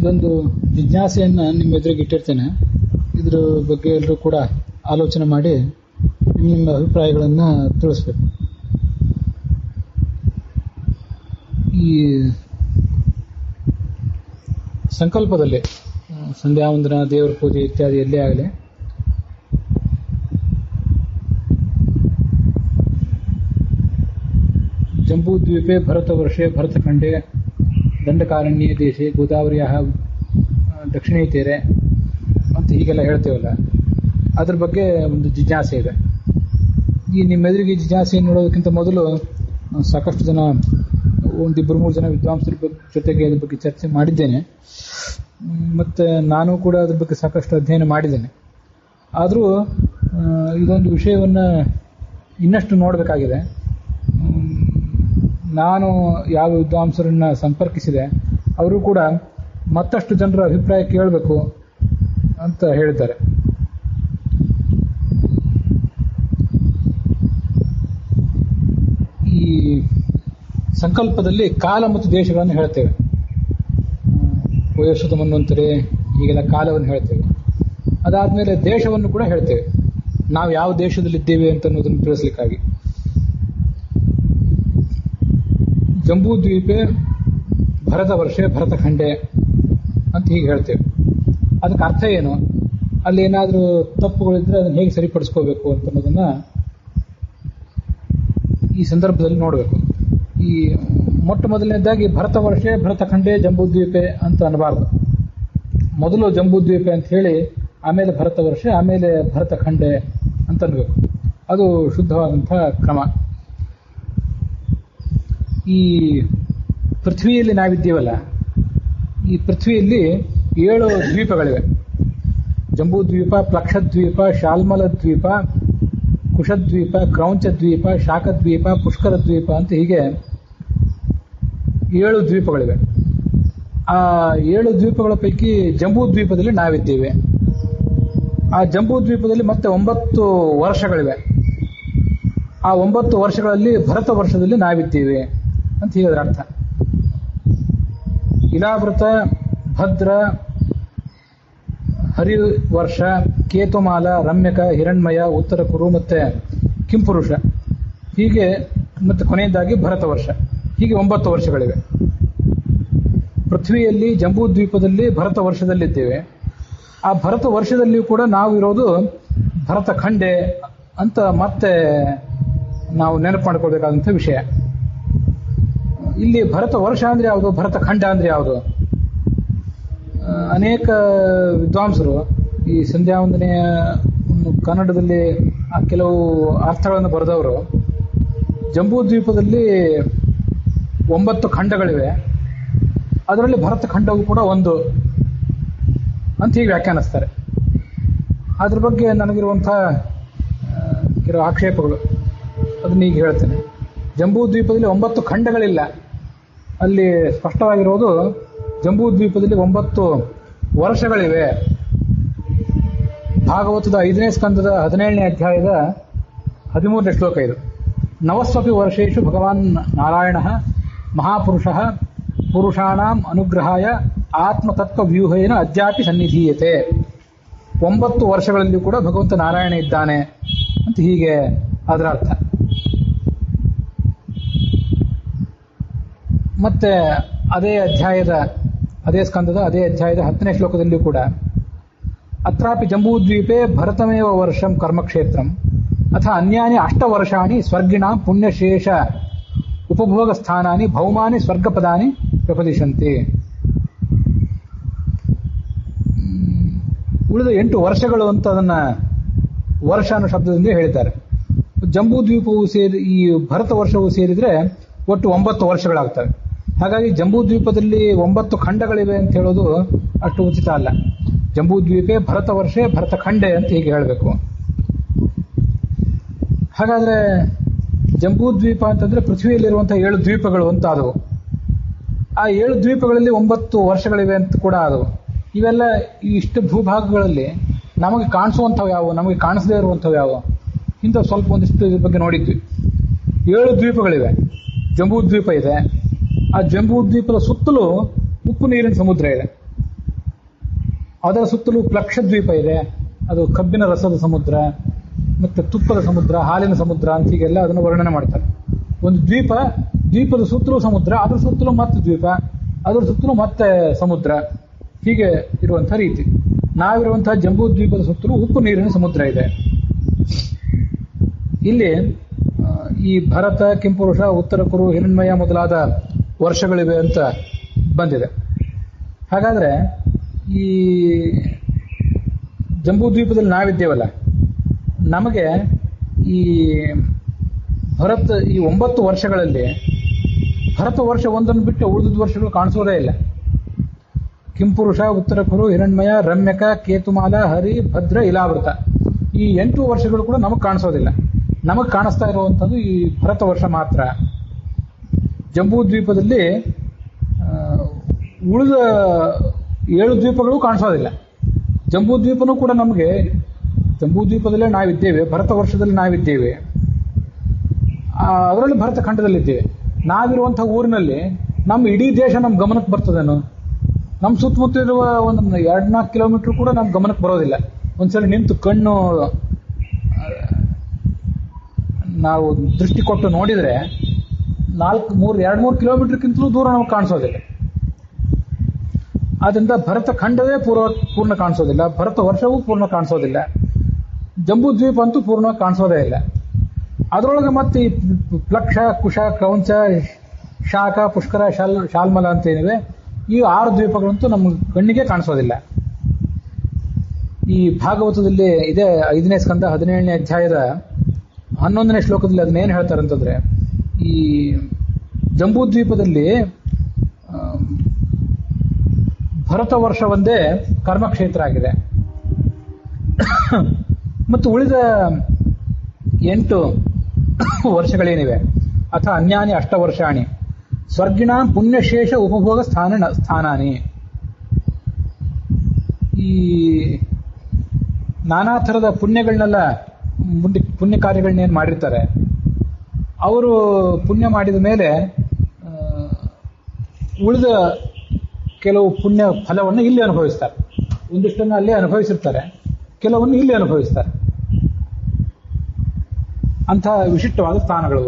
ಇದೊಂದು ಜಿಜ್ಞಾಸೆಯನ್ನು ನಿಮ್ಮ ಎದುರಿಗೆ ಇಟ್ಟಿರ್ತೇನೆ. ಇದ್ರ ಬಗ್ಗೆ ಎಲ್ಲರೂ ಕೂಡ ಆಲೋಚನೆ ಮಾಡಿ ನಿಮ್ಮ ಅಭಿಪ್ರಾಯಗಳನ್ನು ತಿಳಿಸ್ಬೇಕು. ಈ ಸಂಕಲ್ಪದಲ್ಲಿ ಸಂಧ್ಯಾ ವಂದನ, ದೇವರ ಪೂಜೆ ಇತ್ಯಾದಿ ಎಲ್ಲೇ ಆಗಲಿ ಜಂಬೂದ್ವೀಪೆ ಭರತವರ್ಷೆ ಭರತಖಂಡೆ ದಂಡಕಾರಣ್ಯ ದೇಶೆ ಗೋದಾವರಿಯ ದಕ್ಷಿಣೇ ತೀರೆ ಅಂತ ಹೀಗೆಲ್ಲ ಹೇಳ್ತೇವಲ್ಲ, ಅದ್ರ ಬಗ್ಗೆ ಒಂದು ಜಿಜ್ಞಾಸೆ ಇದೆ. ಈ ನಿಮ್ಮೆದುರಿಗೆ ಜಿಜ್ಞಾಸೆ ನೋಡೋದಕ್ಕಿಂತ ಮೊದಲು ಸಾಕಷ್ಟು ಜನ, ಒಂದಿಬ್ಬರು ಮೂರು ಜನ ವಿದ್ವಾಂಸರ ಜೊತೆಗೆ ಅದ್ರ ಬಗ್ಗೆ ಚರ್ಚೆ ಮಾಡಿದ್ದೇನೆ. ಮತ್ತು ನಾನು ಕೂಡ ಅದ್ರ ಬಗ್ಗೆ ಸಾಕಷ್ಟು ಅಧ್ಯಯನ ಮಾಡಿದ್ದೇನೆ. ಆದರೂ ಇದೊಂದು ವಿಷಯವನ್ನು ಇನ್ನಷ್ಟು ನೋಡಬೇಕಾಗಿದೆ. ನಾನು ಯಾವ ವಿದ್ವಾಂಸರನ್ನ ಸಂಪರ್ಕಿಸಿದೆ ಅವರು ಕೂಡ ಮತ್ತಷ್ಟು ಜನರ ಅಭಿಪ್ರಾಯ ಕೇಳಬೇಕು ಅಂತ ಹೇಳಿದ್ದಾರೆ. ಈ ಸಂಕಲ್ಪದಲ್ಲಿ ಕಾಲ ಮತ್ತು ದೇಶಗಳನ್ನು ಹೇಳ್ತೇವೆ. ವಯಸ್ಸುತ ಮನ್ವಂತರೆ ಹೀಗೆಲ್ಲ ಕಾಲವನ್ನು ಹೇಳ್ತೇವೆ. ಅದಾದಮೇಲೆ ದೇಶವನ್ನು ಕೂಡ ಹೇಳ್ತೇವೆ, ನಾವು ಯಾವ ದೇಶದಲ್ಲಿದ್ದೇವೆ ಅಂತ ಅನ್ನೋದನ್ನು ತಿಳಿಸ್ಲಿಕ್ಕಾಗಿ. ಜಂಬೂದ್ವೀಪೆ ಭರತವರ್ಷೆ ಭರತಖಂಡೆ ಅಂತ ಹೀಗೆ ಹೇಳ್ತೇವೆ. ಅದಕ್ಕೆ ಅರ್ಥ ಏನು, ಅಲ್ಲಿ ಏನಾದರೂ ತಪ್ಪುಗಳಿದ್ರೆ ಅದನ್ನು ಹೇಗೆ ಸರಿಪಡಿಸ್ಕೋಬೇಕು ಅಂತ ಅನ್ನೋದನ್ನು ಈ ಸಂದರ್ಭದಲ್ಲಿ ನೋಡಬೇಕು. ಈ ಮೊಟ್ಟ ಮೊದಲನೇದಾಗಿ ಭರತವರ್ಷೆ ಭರತಖಂಡೆ ಜಂಬೂದ್ವೀಪೆ ಅಂತ ಅನ್ನಬಾರ್ದು. ಮೊದಲು ಜಂಬೂದ್ವೀಪೆ ಅಂತ ಹೇಳಿ ಆಮೇಲೆ ಭರತವರ್ಷೆ ಆಮೇಲೆ ಭರತಖಂಡೆ ಅಂತ ಅನ್ಬೇಕು. ಅದು ಶುದ್ಧವಾದಂಥ ಕ್ರಮ. ಈ ಪೃಥ್ವಿಯಲ್ಲಿ ನಾವಿದ್ದೀವಲ್ಲ, ಈ ಪೃಥ್ವಿಯಲ್ಲಿ 7 ದ್ವೀಪಗಳಿವೆ. ಜಂಬೂದ್ವೀಪ, ಪ್ಲಕ್ಷದ್ವೀಪ, ಶಾಲ್ಮಲ ದ್ವೀಪ, ಕುಶದ್ವೀಪ, ಕ್ರೌಂಚದ್ವೀಪ, ಶಾಖದ್ವೀಪ, ಪುಷ್ಕರ ದ್ವೀಪ ಅಂತ ಹೀಗೆ 7 ದ್ವೀಪಗಳಿವೆ. ಆ 7 ದ್ವೀಪಗಳ ಪೈಕಿ ಜಂಬೂದ್ವೀಪದಲ್ಲಿ ನಾವಿದ್ದೇವೆ. ಆ ಜಂಬೂದ್ವೀಪದಲ್ಲಿ ಮತ್ತೆ 9 ವರ್ಷಗಳಿವೆ. ಆ 9 ವರ್ಷಗಳಲ್ಲಿ ಭರತ ವರ್ಷದಲ್ಲಿ ನಾವಿದ್ದೇವೆ ಅಂತ ಹೇಳಿದ್ರ ಅರ್ಥ. ಇಲಾವೃತ, ಭದ್ರ, ಹರಿವರ್ಷ, ಕೇತುಮಾಲ, ರಮ್ಯಕ, ಹಿರಣ್ಮಯ, ಉತ್ತರ ಕುರು ಮತ್ತೆ ಕಿಂಪುರುಷ, ಹೀಗೆ ಮತ್ತೆ ಕೊನೆಯದಾಗಿ ಭರತ ವರ್ಷ, ಹೀಗೆ 9 ವರ್ಷಗಳಿವೆ. ಪೃಥ್ವಿಯಲ್ಲಿ ಜಂಬೂದ್ವೀಪದಲ್ಲಿ ಭರತ ವರ್ಷದಲ್ಲಿದ್ದೇವೆ. ಆ ಭರತ ವರ್ಷದಲ್ಲಿಯೂ ಕೂಡ ನಾವು ಇರೋದು ಭರತಖಂಡೆ ಅಂತ ಮತ್ತೆ ನಾವು ನೆನಪು ಮಾಡ್ಕೊಳ್ಬೇಕಾದಂಥ ವಿಷಯ. ಇಲ್ಲಿ ಭರತ ವರ್ಷ ಅಂದ್ರೆ ಯಾವುದು, ಭರತಖಂಡ ಅಂದ್ರೆ ಯಾವುದು? ಅನೇಕ ವಿದ್ವಾಂಸರು ಈ ಸಂಧ್ಯಾ ವಂದನೆಯ ಕನ್ನಡದಲ್ಲಿ ಕೆಲವು ಅರ್ಥಗಳನ್ನು ಬರೆದವರು ಜಂಬೂದ್ವೀಪದಲ್ಲಿ 9 ಖಂಡಗಳಿವೆ, ಅದರಲ್ಲಿ ಭರತಖಂಡವು ಕೂಡ ಒಂದು ಅಂತ ಹೀಗೆ ವ್ಯಾಖ್ಯಾನಿಸ್ತಾರೆ. ಅದ್ರ ಬಗ್ಗೆ ನನಗಿರುವಂಥ ಕೆಲವು ಆಕ್ಷೇಪಗಳು, ಅದನ್ನ ಈಗ ಹೇಳ್ತೇನೆ. ಜಂಬೂದ್ವೀಪದಲ್ಲಿ 9 ಖಂಡಗಳಿಲ್ಲ. ಅಲ್ಲಿ ಸ್ಪಷ್ಟವಾಗಿರೋದು ಜಂಬೂದ್ವೀಪದಲ್ಲಿ 9 ವರ್ಷಗಳಿವೆ. ಭಾಗವತದ 5ನೇ ಸ್ಕಂದದ 17ನೇ ಅಧ್ಯಾಯದ 13ನೇ ಶ್ಲೋಕ ಇದು. ನವಸ್ವಪಿ ವರ್ಷೇಶು ಭಗವಾನ್ ನಾರಾಯಣ ಮಹಾಪುರುಷ ಪುರುಷಾಣಾಂ ಅನುಗ್ರಹಾಯ ಆತ್ಮತತ್ವ ವ್ಯೂಹೇನ ಅದ್ಯಾಪಿ ಸನ್ನಿಧೀಯತೆ. 9 ವರ್ಷಗಳಲ್ಲಿ ಕೂಡ ಭಗವಂತ ನಾರಾಯಣ ಇದ್ದಾನೆ ಅಂತ ಹೀಗೆ ಅದರ ಅರ್ಥ. ಮತ್ತೆ ಅದೇ ಸ್ಕಂದದ ಅದೇ ಅಧ್ಯಾಯದ 10ನೇ ಶ್ಲೋಕದಲ್ಲಿ ಕೂಡ ಅತ್ರಾಪಿ ಜಂಬೂದ್ವೀಪೆ ಭರತಮೇವ ವರ್ಷಂ ಕರ್ಮಕ್ಷೇತ್ರಂ ಅಥ ಅನ್ಯಾನಿ 8 ವರ್ಷಾಣಿ ಸ್ವರ್ಗಿಣಾಂ ಪುಣ್ಯಶೇಷ ಉಪಭೋಗ ಸ್ಥಾನಾನಿ ಭೌಮಾನಿ ಸ್ವರ್ಗಪದಾನಿ ಪ್ರಪದಿಶಂತೆ. ಉಳಿದ 8 ವರ್ಷಗಳು ಅಂತ ಅದನ್ನ ವರ್ಷ ಅನ್ನೋ ಶಬ್ದದಿಂದ ಹೇಳಿದ್ದಾರೆ. ಜಂಬೂದ್ವೀಪವು ಈ ಭರತ ವರ್ಷವು ಸೇರಿದ್ರೆ ಒಟ್ಟು 9 ವರ್ಷಗಳಾಗ್ತವೆ. ಹಾಗಾಗಿ ಜಂಬೂದ್ವೀಪದಲ್ಲಿ 9 ಖಂಡಗಳಿವೆ ಅಂತ ಹೇಳೋದು ಅಷ್ಟು ಉಚಿತ ಅಲ್ಲ. ಜಂಬೂದ್ವೀಪೆ ಭರತ ವರ್ಷೆ ಭರತಖಂಡೆ ಅಂತ ಹೀಗೆ ಹೇಳಬೇಕು. ಹಾಗಾದ್ರೆ ಜಂಬೂದ್ವೀಪ ಅಂತಂದ್ರೆ ಪೃಥ್ವಿಯಲ್ಲಿರುವಂತಹ 7 ದ್ವೀಪಗಳು ಅಂತ ಆದವು. ಆ 7 ದ್ವೀಪಗಳಲ್ಲಿ 9 ವರ್ಷಗಳಿವೆ ಅಂತ ಕೂಡ ಆದವು. ಇವೆಲ್ಲ ಇಷ್ಟು ಭೂಭಾಗಗಳಲ್ಲಿ ನಮಗೆ ಕಾಣಿಸುವಂಥವು ಯಾವುವು, ನಮಗೆ ಕಾಣಿಸದೇ ಇರುವಂಥವು ಯಾವುವು, ಇಂಥ ಸ್ವಲ್ಪ ಒಂದಿಷ್ಟು ಇದ್ರ ಬಗ್ಗೆ ನೋಡಿದ್ವಿ. 7 ದ್ವೀಪಗಳಿವೆ. ಜಂಬೂದ್ವೀಪ ಇದೆ. ಆ ಜಂಬೂದ್ವೀಪದ ಸುತ್ತಲೂ ಉಪ್ಪು ನೀರಿನ ಸಮುದ್ರ ಇದೆ. ಅದರ ಸುತ್ತಲೂ ಪ್ಲಕ್ಷ ದ್ವೀಪ ಇದೆ, ಅದು ಕಬ್ಬಿನ ರಸದ ಸಮುದ್ರ, ಮತ್ತೆ ತುಪ್ಪದ ಸಮುದ್ರ, ಹಾಲಿನ ಸಮುದ್ರ ಅಂತ ಹೀಗೆಲ್ಲ ಅದನ್ನು ವರ್ಣನೆ ಮಾಡ್ತಾರೆ. ಒಂದು ದ್ವೀಪದ ಸುತ್ತಲೂ ಸಮುದ್ರ, ಅದರ ಸುತ್ತಲೂ ಮತ್ತೆ ದ್ವೀಪ, ಅದರ ಸುತ್ತಲೂ ಮತ್ತೆ ಸಮುದ್ರ, ಹೀಗೆ ಇರುವಂತಹ ರೀತಿ. ನಾವಿರುವಂತಹ ಜಂಬೂ ದ್ವೀಪದ ಸುತ್ತಲೂ ಉಪ್ಪು ನೀರಿನ ಸಮುದ್ರ ಇದೆ. ಇಲ್ಲಿ ಈ ಭರತ, ಕಿಂಪುರುಷ, ಉತ್ತರ ಕುರು, ಹಿರಣ್ಮಯ ಮೊದಲಾದ ವರ್ಷಗಳಿವೆ ಅಂತ ಬಂದಿದೆ. ಹಾಗಾದ್ರೆ ಈ ಜಂಬೂ ದ್ವೀಪದಲ್ಲಿ ನಾವಿದ್ದೇವಲ್ಲ, ನಮಗೆ ಈ ಈ 9 ವರ್ಷಗಳಲ್ಲಿ ಭರತ ವರ್ಷ ಒಂದನ್ನು ಬಿಟ್ಟು ಉಳಿದ ವರ್ಷಗಳು ಕಾಣಿಸೋದೇ ಇಲ್ಲ. ಕಿಂಪುರುಷ, ಉತ್ತರ ಕುರು, ಹಿರಣ್ಮಯ, ರಮ್ಯಕ, ಕೇತುಮಾಲ, ಹರಿ, ಭದ್ರ, ಇಲಾವೃತ, ಈ 8 ವರ್ಷಗಳು ಕೂಡ ನಮಗೆ ಕಾಣಿಸೋದಿಲ್ಲ. ನಮಗೆ ಕಾಣಿಸ್ತಾ ಇರುವಂಥದ್ದು ಈ ಭರತ ವರ್ಷ ಮಾತ್ರ. ಜಂಬೂ ದ್ವೀಪದಲ್ಲಿ ಉಳಿದ 7 ದ್ವೀಪಗಳು ಕಾಣಿಸೋದಿಲ್ಲ. ಜಂಬೂ ದ್ವೀಪನೂ ಕೂಡ ನಮಗೆ, ಜಂಬೂ ದ್ವೀಪದಲ್ಲೇ ನಾವಿದ್ದೇವೆ, ಭರತ ವರ್ಷದಲ್ಲಿ ನಾವಿದ್ದೇವೆ, ಅದರಲ್ಲಿ ಭರತ ಖಂಡದಲ್ಲಿದ್ದೇವೆ. ನಾವಿರುವಂತಹ ಊರಿನಲ್ಲಿ ನಮ್ಮ ಇಡೀ ದೇಶ ನಮ್ಮ ಗಮನಕ್ಕೆ ಬರ್ತದೇನೋ? ನಮ್ಮ ಸುತ್ತಮುತ್ತ ಇರುವ ಒಂದು 2-4 ಕಿಲೋಮೀಟರ್ ಕೂಡ ನಮ್ಮ ಗಮನಕ್ಕೆ ಬರೋದಿಲ್ಲ. ಒಂದ್ಸಲ ನಿಂತು ಕಣ್ಣು ನಾವು ದೃಷ್ಟಿ ಕೊಟ್ಟು ನೋಡಿದರೆ 2-3 ಕಿಲೋಮೀಟರ್ಗಿಂತಲೂ ದೂರ ನಮಗೆ ಕಾಣಿಸೋದಿಲ್ಲ. ಆದ್ದರಿಂದ ಭರತ ಖಂಡವೇ ಪೂರ್ಣ ಕಾಣಿಸೋದಿಲ್ಲ, ಭರತ ವರ್ಷವೂ ಪೂರ್ಣ ಕಾಣಿಸೋದಿಲ್ಲ, ಜಂಬೂ ದ್ವೀಪ ಅಂತೂ ಪೂರ್ಣವಾಗಿ ಕಾಣಿಸೋದೇ ಇಲ್ಲ. ಅದರೊಳಗೆ ಮತ್ತೆ ಈ ಪ್ಲಕ್ಷ, ಕುಶ, ಕ್ರೌಂಚ, ಶಾಖ, ಪುಷ್ಕರ, ಶಾಲ್ಮಲ ಅಂತ ಏನಿವೆ, ಈ 6 ದ್ವೀಪಗಳಂತೂ ನಮ್ಮ ಕಣ್ಣಿಗೆ ಕಾಣಿಸೋದಿಲ್ಲ. ಈ ಭಾಗವತದಲ್ಲಿ ಇದೇ 5ನೇ ಸ್ಕಂದ 17ನೇ ಅಧ್ಯಾಯದ 11ನೇ ಶ್ಲೋಕದಲ್ಲಿ ಅದನ್ನೇನು ಹೇಳ್ತಾರೆ ಅಂತಂದ್ರೆ, ಈ ಜಂಬೂ ದ್ವೀಪದಲ್ಲಿ ಭರತ ವರ್ಷ ಒಂದೇ ಕರ್ಮಕ್ಷೇತ್ರ ಆಗಿದೆ, ಮತ್ತು ಉಳಿದ 8 ವರ್ಷಗಳೇನಿವೆ, ಅಥ ಅನ್ಯಾನಿ 8 ವರ್ಷಾಣಿ ಸ್ವರ್ಗಿಣ ಪುಣ್ಯಶೇಷ ಉಪಭೋಗ ಸ್ಥಾನಾನಿ. ಈ ನಾನಾ ಥರದ ಪುಣ್ಯಗಳನ್ನೆಲ್ಲ, ಪುಣ್ಯ ಕಾರ್ಯಗಳನ್ನೇನು ಮಾಡಿರ್ತಾರೆ, ಅವರು ಪುಣ್ಯ ಮಾಡಿದ ಮೇಲೆ ಉಳಿದ ಕೆಲವು ಪುಣ್ಯ ಫಲವನ್ನು ಇಲ್ಲಿ ಅನುಭವಿಸ್ತಾರೆ. ಒಂದಿಷ್ಟನ್ನು ಅಲ್ಲೇ ಅನುಭವಿಸಿರ್ತಾರೆ, ಕೆಲವನ್ನು ಇಲ್ಲಿ ಅನುಭವಿಸ್ತಾರೆ. ಅಂಥ ವಿಶಿಷ್ಟವಾದ ಸ್ಥಾನಗಳು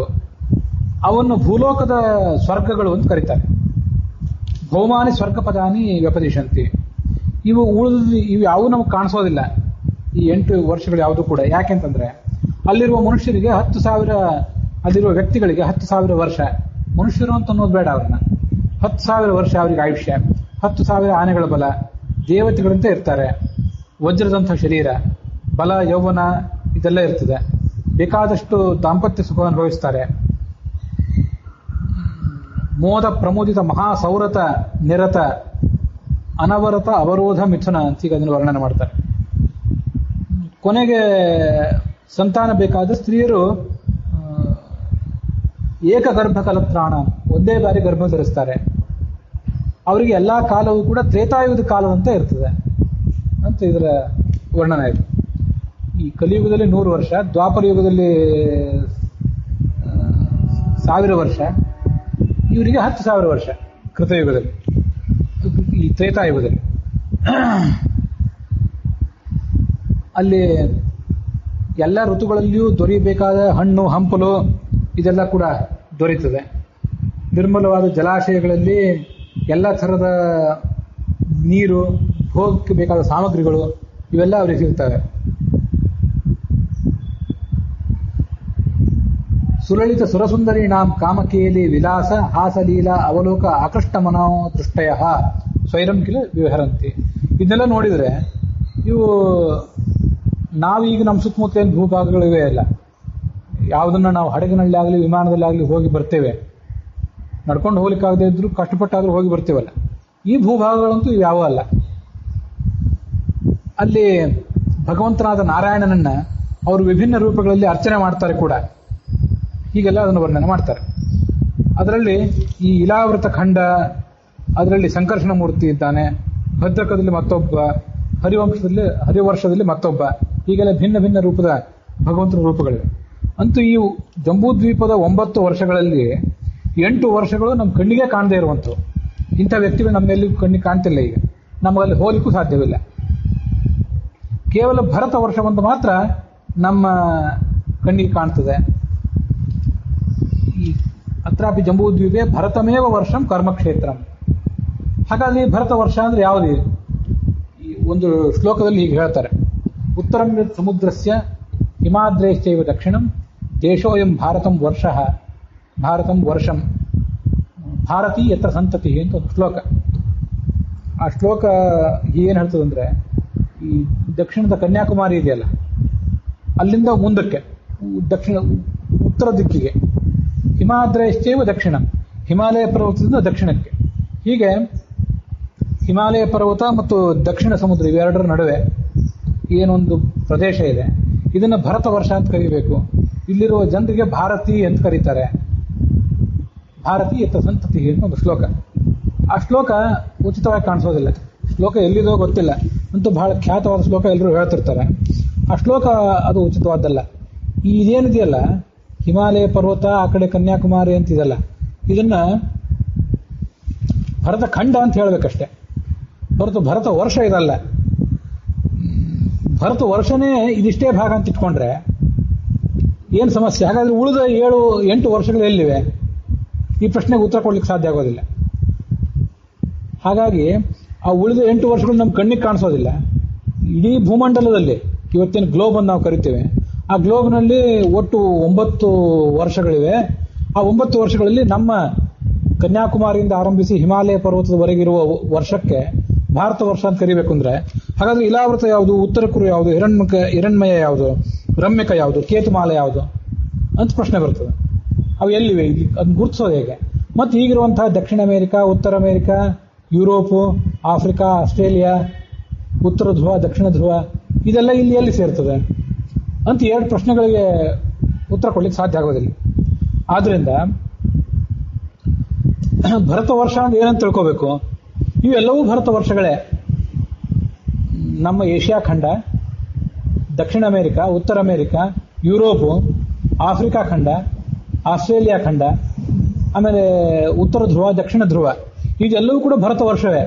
ಅವನ್ನು ಭೂಲೋಕದ ಸ್ವರ್ಗಗಳು ಅಂತ ಕರೀತಾರೆ. ಭೌಮಾನಿ ಸ್ವರ್ಗ ಪದಾನಿ ವ್ಯಪದಿಶಂತಿ. ಇವು ಯಾವೂ ನಮಗೆ ಕಾಣಿಸೋದಿಲ್ಲ, ಈ 8 ವರ್ಷಗಳು ಯಾವುದು ಕೂಡ. ಯಾಕೆಂತಂದ್ರೆ ಅಲ್ಲಿರುವ ಮನುಷ್ಯರಿಗೆ 10,000, ಅಲ್ಲಿರುವ ವ್ಯಕ್ತಿಗಳಿಗೆ 10,000 ವರ್ಷ. ಮನುಷ್ಯರು ಅಂತ ಅನ್ನೋದು ಬೇಡ, ಅವ್ರನ್ನ 10,000 ವರ್ಷ ಅವರಿಗೆ ಆಯುಷ್ಯ, 10,000 ಆನೆಗಳ ಬಲ, ದೇವತೆಗಳಂತೆ ಇರ್ತಾರೆ, ವಜ್ರದಂಥ ಶರೀರ, ಬಲ, ಯೌವನ ಇದೆಲ್ಲ ಇರ್ತದೆ, ಬೇಕಾದಷ್ಟು ದಾಂಪತ್ಯ ಸುಖ ಅನುಭವಿಸ್ತಾರೆ, ಮೋದ ಪ್ರಮೋದಿತ ಮಹಾಸೌರತ ನಿರತ ಅನವರತ ಅವರೋಧ ಮಿಥುನ ಅಂತ ಈಗ ಅದನ್ನು ವರ್ಣನೆ ಮಾಡ್ತಾರೆ. ಕೊನೆಗೆ ಸಂತಾನ ಬೇಕಾದ ಸ್ತ್ರೀಯರು ಏಕಗರ್ಭ ಕಲತ್ರಾಣ, ಒಂದೇ ಬಾರಿ ಗರ್ಭ ಧರಿಸ್ತಾರೆ. ಅವರಿಗೆ ಎಲ್ಲಾ ಕಾಲವೂ ಕೂಡ ತ್ರೇತಾಯುಗದ ಕಾಲದಂತೆ ಇರ್ತದೆ ಅಂತ ಇದರ ವರ್ಣನೆ ಇದೆ. ಈ ಕಲಿಯುಗದಲ್ಲಿ 100 ವರ್ಷ, ದ್ವಾಪರ ಯುಗದಲ್ಲಿ 1000 ವರ್ಷ, ಇವರಿಗೆ 10,000 ವರ್ಷ ಕೃತಯುಗದಲ್ಲಿ, ಈ ತ್ರೇತಾಯುಗದಲ್ಲಿ. ಅಲ್ಲಿ ಎಲ್ಲ ಋತುಗಳಲ್ಲಿಯೂ ದೊರೆಯಬೇಕಾದ ಹಣ್ಣು ಹಂಪಲು ಇದೆಲ್ಲ ಕೂಡ ದೊರೆಯುತ್ತದೆ. ನಿರ್ಮಲವಾದ ಜಲಾಶಯಗಳಲ್ಲಿ ಎಲ್ಲ ಥರದ ನೀರು, ಭೋಗಕ್ಕೆ ಬೇಕಾದ ಸಾಮಗ್ರಿಗಳು ಇವೆಲ್ಲ ಅವರಿಗೆ ಸಿಗ್ತವೆ. ಸುಲಲಿತ ಸುರಸುಂದರೀಣಾಂ ಕಾಮಕೇಲಿ ವಿಲಾಸ ಹಾಸಲೀಲಾ ಅವಲೋಕ ಆಕೃಷ್ಟ ಮನೋ ದೃಷ್ಟಯ ಸ್ವೈರಂ ಕಿಲ ವಿಹರಂತಿ. ಇದನ್ನೆಲ್ಲ ನೋಡಿದರೆ ಇವು ನಾವೀಗ ನಮ್ಮ ಸುತ್ತಮುತ್ತ ಏನು ಭೂಭಾಗಗಳಿವೆ ಅಲ್ಲ, ಯಾವುದನ್ನ ನಾವು ಹಡಗಿನಲ್ಲಿ ಆಗಲಿ ವಿಮಾನದಲ್ಲಿ ಆಗಲಿ ಹೋಗಿ ಬರ್ತೇವೆ, ನಡ್ಕೊಂಡು ಹೋಗ್ಲಿಕ್ಕಾಗದೇ ಇದ್ರು ಕಷ್ಟಪಟ್ಟಾದ್ರೂ ಹೋಗಿ ಬರ್ತೀವಲ್ಲ, ಈ ಭೂಭಾಗಗಳಂತೂ ಯಾವ ಅಲ್ಲ. ಅಲ್ಲಿ ಭಗವಂತನಾದ ನಾರಾಯಣನನ್ನ ಅವರು ವಿಭಿನ್ನ ರೂಪಗಳಲ್ಲಿ ಅರ್ಚನೆ ಮಾಡ್ತಾರೆ ಕೂಡ, ಹೀಗೆಲ್ಲ ಅದನ್ನು ವರ್ಣನೆ ಮಾಡ್ತಾರೆ. ಅದರಲ್ಲಿ ಈ ಇಲಾವೃತ ಖಂಡ, ಅದರಲ್ಲಿ ಸಂಕರ್ಷಣ ಮೂರ್ತಿ ಇದ್ದಾನೆ, ಭದ್ರಕದಲ್ಲಿ ಮತ್ತೊಬ್ಬ, ಹರಿವರ್ಷದಲ್ಲಿ ಮತ್ತೊಬ್ಬ, ಹೀಗೆಲ್ಲ ಭಿನ್ನ ಭಿನ್ನ ರೂಪದ ಭಗವಂತನ ರೂಪಗಳಿವೆ. ಅಂತೂ ಈ ಜಂಬೂ ದ್ವೀಪದ 9 ವರ್ಷಗಳಲ್ಲಿ 8 ವರ್ಷಗಳು ನಮ್ಮ ಕಣ್ಣಿಗೆ ಕಾಣದೇ ಇರುವಂಥವು. ಇಂಥ ವ್ಯಕ್ತಿಗಳು ನಮ್ಮೆಲ್ಲೂ ಕಣ್ಣಿಗೆ ಕಾಣ್ತಿಲ್ಲ. ಈಗ ನಮಗಲ್ಲಿ ಹೋಲಿಕ್ಕೂ ಸಾಧ್ಯವಿಲ್ಲ. ಕೇವಲ ಭರತ ವರ್ಷ ಒಂದು ಮಾತ್ರ ನಮ್ಮ ಕಣ್ಣಿಗೆ ಕಾಣ್ತದೆ. ಈ ಅತ್ರಾಪಿ ಜಂಬೂದ್ವೀಪೆ ಭರತಮೇವ ವರ್ಷಂ ಕರ್ಮಕ್ಷೇತ್ರಂ. ಹಾಗಾದ್ರೆ ಈ ಭರತ ವರ್ಷ ಅಂದ್ರೆ ಯಾವುದು? ಈ ಒಂದು ಶ್ಲೋಕದಲ್ಲಿ ಹೀಗೆ ಹೇಳ್ತಾರೆ, ಉತ್ತರಂ ಸಮುದ್ರಸ್ಯ ಹಿಮಾದ್ರೈಶ್ಚೈವ ದಕ್ಷಿಣಂ ದೇಶೋಯಂ ಭಾರತಂ ವರ್ಷಃ ಭಾರತಂ ವರ್ಷಂ ಭಾರತೀ ಯತ್ರ ಸಂತತಿ ಅಂತ ಒಂದು ಶ್ಲೋಕ. ಆ ಶ್ಲೋಕ ಏನು ಹೇಳ್ತದಂದ್ರೆ, ಈ ದಕ್ಷಿಣದ ಕನ್ಯಾಕುಮಾರಿ ಇದೆಯಲ್ಲ, ಅಲ್ಲಿಂದ ಮುಂದಕ್ಕೆ ದಕ್ಷಿಣ ಉತ್ತರ ದಿಕ್ಕಿಗೆ ಹಿಮಾದ್ರೈಶ್ಚೈವ ದಕ್ಷಿಣಂ, ಹಿಮಾಲಯ ಪರ್ವತದಿಂದ ದಕ್ಷಿಣಕ್ಕೆ, ಹೀಗೆ ಹಿಮಾಲಯ ಪರ್ವತ ಮತ್ತು ದಕ್ಷಿಣ ಸಮುದ್ರ ಇವೆರಡರ ನಡುವೆ ಏನೊಂದು ಪ್ರದೇಶ ಇದೆ. ಇದನ್ನು ಭರತ ವರ್ಷ ಅಂತ ಕರೀಬೇಕು. ಇಲ್ಲಿರುವ ಜನರಿಗೆ ಭಾರತಿ ಅಂತ ಕರೀತಾರೆ. ಭಾರತಿ ಯತ್ರ ಸಂತತಿ ಅಂತ ಒಂದು ಶ್ಲೋಕ. ಆ ಶ್ಲೋಕ ಉಚಿತವಾಗಿ ಕಾಣಿಸೋದಿಲ್ಲ. ಶ್ಲೋಕ ಎಲ್ಲಿದೋ ಗೊತ್ತಿಲ್ಲ, ಅಂತೂ ಬಹಳ ಖ್ಯಾತವಾದ ಶ್ಲೋಕ, ಎಲ್ಲರೂ ಹೇಳ್ತಿರ್ತಾರೆ. ಆ ಶ್ಲೋಕ ಅದು ಉಚಿತವಾದ್ದಲ್ಲ. ಇದೇನಿದೆಯಲ್ಲ, ಹಿಮಾಲಯ ಪರ್ವತ ಆ ಕಡೆ ಕನ್ಯಾಕುಮಾರಿ ಅಂತಿದೆಲ್ಲ, ಇದನ್ನ ಭರತ ಖಂಡ ಅಂತ ಹೇಳ್ಬೇಕಷ್ಟೆ, ಹೊರತು ಭರತ ವರ್ಷ ಇದಲ್ಲ. ಭರತ ವರ್ಷನೇ ಇದಿಷ್ಟೇ ಭಾಗ ಅಂತ ಇಟ್ಕೊಂಡ್ರೆ ಏನು ಸಮಸ್ಯೆ? ಹಾಗಾದ್ರೆ ಉಳಿದ 7-8 ವರ್ಷಗಳು ಎಲ್ಲಿವೆ? ಈ ಪ್ರಶ್ನೆಗೆ ಉತ್ತರ ಕೊಡ್ಲಿಕ್ಕೆ ಸಾಧ್ಯ ಆಗೋದಿಲ್ಲ. ಹಾಗಾಗಿ ಆ ಉಳಿದ 8 ವರ್ಷಗಳು ನಮ್ಮ ಕಣ್ಣಿಗೆ ಕಾಣಿಸೋದಿಲ್ಲ. ಇಡೀ ಭೂಮಂಡಲದಲ್ಲಿ ಇವತ್ತಿನ ಗ್ಲೋಬ್ ಅಂತ ನಾವು ಕರಿತೇವೆ, ಆ ಗ್ಲೋಬ್ನಲ್ಲಿ ಒಟ್ಟು 9 ವರ್ಷಗಳಿವೆ. ಆ 9 ವರ್ಷಗಳಲ್ಲಿ ನಮ್ಮ ಕನ್ಯಾಕುಮಾರಿಯಿಂದ ಆರಂಭಿಸಿ ಹಿಮಾಲಯ ಪರ್ವತದವರೆಗಿರುವ ವರ್ಷಕ್ಕೆ ಭಾರತ ವರ್ಷ ಅಂತ ಕರಿಬೇಕು ಅಂದ್ರೆ, ಹಾಗಾದ್ರೆ ಇಲಾವೃತ ಯಾವುದು, ಉತ್ತರ ಕುರು ಯಾವುದು, ಹಿರಣ್ಮಯ ಯಾವುದು, ರಮ್ಯಕ ಯಾವುದು, ಕೇತುಮಾಲ ಯಾವುದು ಅಂತ ಪ್ರಶ್ನೆ ಬರ್ತದೆ. ಅವು ಎಲ್ಲಿವೆ? ಅದನ್ನ ಗುರುತಿಸೋದು ಹೇಗೆ? ಮತ್ತು ಈಗಿರುವಂತಹ ದಕ್ಷಿಣ ಅಮೆರಿಕ, ಉತ್ತರ ಅಮೆರಿಕ, ಯುರೋಪು, ಆಫ್ರಿಕಾ, ಆಸ್ಟ್ರೇಲಿಯಾ, ಉತ್ತರ ಧ್ರುವ, ದಕ್ಷಿಣ ಧ್ರುವ, ಇದೆಲ್ಲ ಇಲ್ಲಿ ಎಲ್ಲಿ ಸೇರ್ತದೆ ಅಂತ 2 ಪ್ರಶ್ನೆಗಳಿಗೆ ಉತ್ತರ ಕೊಡ್ಲಿಕ್ಕೆ ಸಾಧ್ಯ ಆಗೋದಿಲ್ಲ. ಆದ್ರಿಂದ ಭರತ ವರ್ಷ ಅಂದ್ರೆ ಏನಂತ ತಿಳ್ಕೋಬೇಕು? ಇವೆಲ್ಲವೂ ಭರತ ವರ್ಷಗಳೇ. ನಮ್ಮ ಏಷ್ಯಾ ಖಂಡ, ದಕ್ಷಿಣ ಅಮೆರಿಕ, ಉತ್ತರ ಅಮೆರಿಕ, ಯುರೋಪು, ಆಫ್ರಿಕಾ ಖಂಡ, ಆಸ್ಟ್ರೇಲಿಯಾ ಖಂಡ, ಆಮೇಲೆ ಉತ್ತರ ಧ್ರುವ, ದಕ್ಷಿಣ ಧ್ರುವ, ಇದೆಲ್ಲವೂ ಕೂಡ ಭರತ ವರ್ಷವೇ.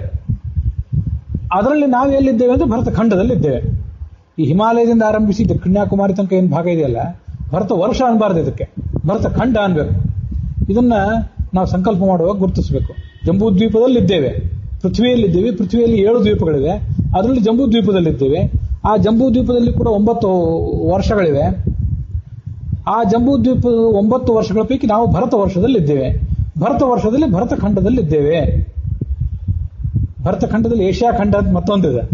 ಅದರಲ್ಲಿ ನಾವು ಎಲ್ಲಿದ್ದೇವೆ ಅಂದ್ರೆ ಭರತ ಖಂಡದಲ್ಲಿದ್ದೇವೆ. ಈ ಹಿಮಾಲಯದಿಂದ ಆರಂಭಿಸಿ ಕನ್ಯಾಕುಮಾರಿ ತನಕ ಏನು ಭಾಗ ಇದೆಯಲ್ಲ, ಭರತ ವರ್ಷ ಅನ್ಬಾರ್ದು, ಇದಕ್ಕೆ ಭರತ ಖಂಡ ಅನ್ಬೇಕು. ಇದನ್ನ ನಾವು ಸಂಕಲ್ಪ ಮಾಡುವಾಗ ಗುರುತಿಸಬೇಕು. ಜಂಬೂ ದ್ವೀಪದಲ್ಲಿದ್ದೇವೆ, ಪೃಥ್ವಿಯಲ್ಲಿದ್ದೇವೆ. ಪೃಥ್ವಿಯಲ್ಲಿ 7 ದ್ವೀಪಗಳಿವೆ, ಅದರಲ್ಲಿ ಜಂಬೂ ದ್ವೀಪದಲ್ಲಿದ್ದೇವೆ. ಆ ಜಂಬೂ ದ್ವೀಪದಲ್ಲಿ ಕೂಡ 9 ವರ್ಷಗಳಿವೆ. ಆ ಜಂಬೂ ದ್ವೀಪದ 9 ವರ್ಷಗಳ ಪೈಕಿ ನಾವು ಭರತ ವರ್ಷದಲ್ಲಿದ್ದೇವೆ. ಭರತ ವರ್ಷದಲ್ಲಿ ಭರತ ಖಂಡದಲ್ಲಿದ್ದೇವೆ. ಭರತ ಖಂಡದಲ್ಲಿ ಏಷ್ಯಾ ಖಂಡ ಅಂತ ಮತ್ತೊಂದಿದೆ.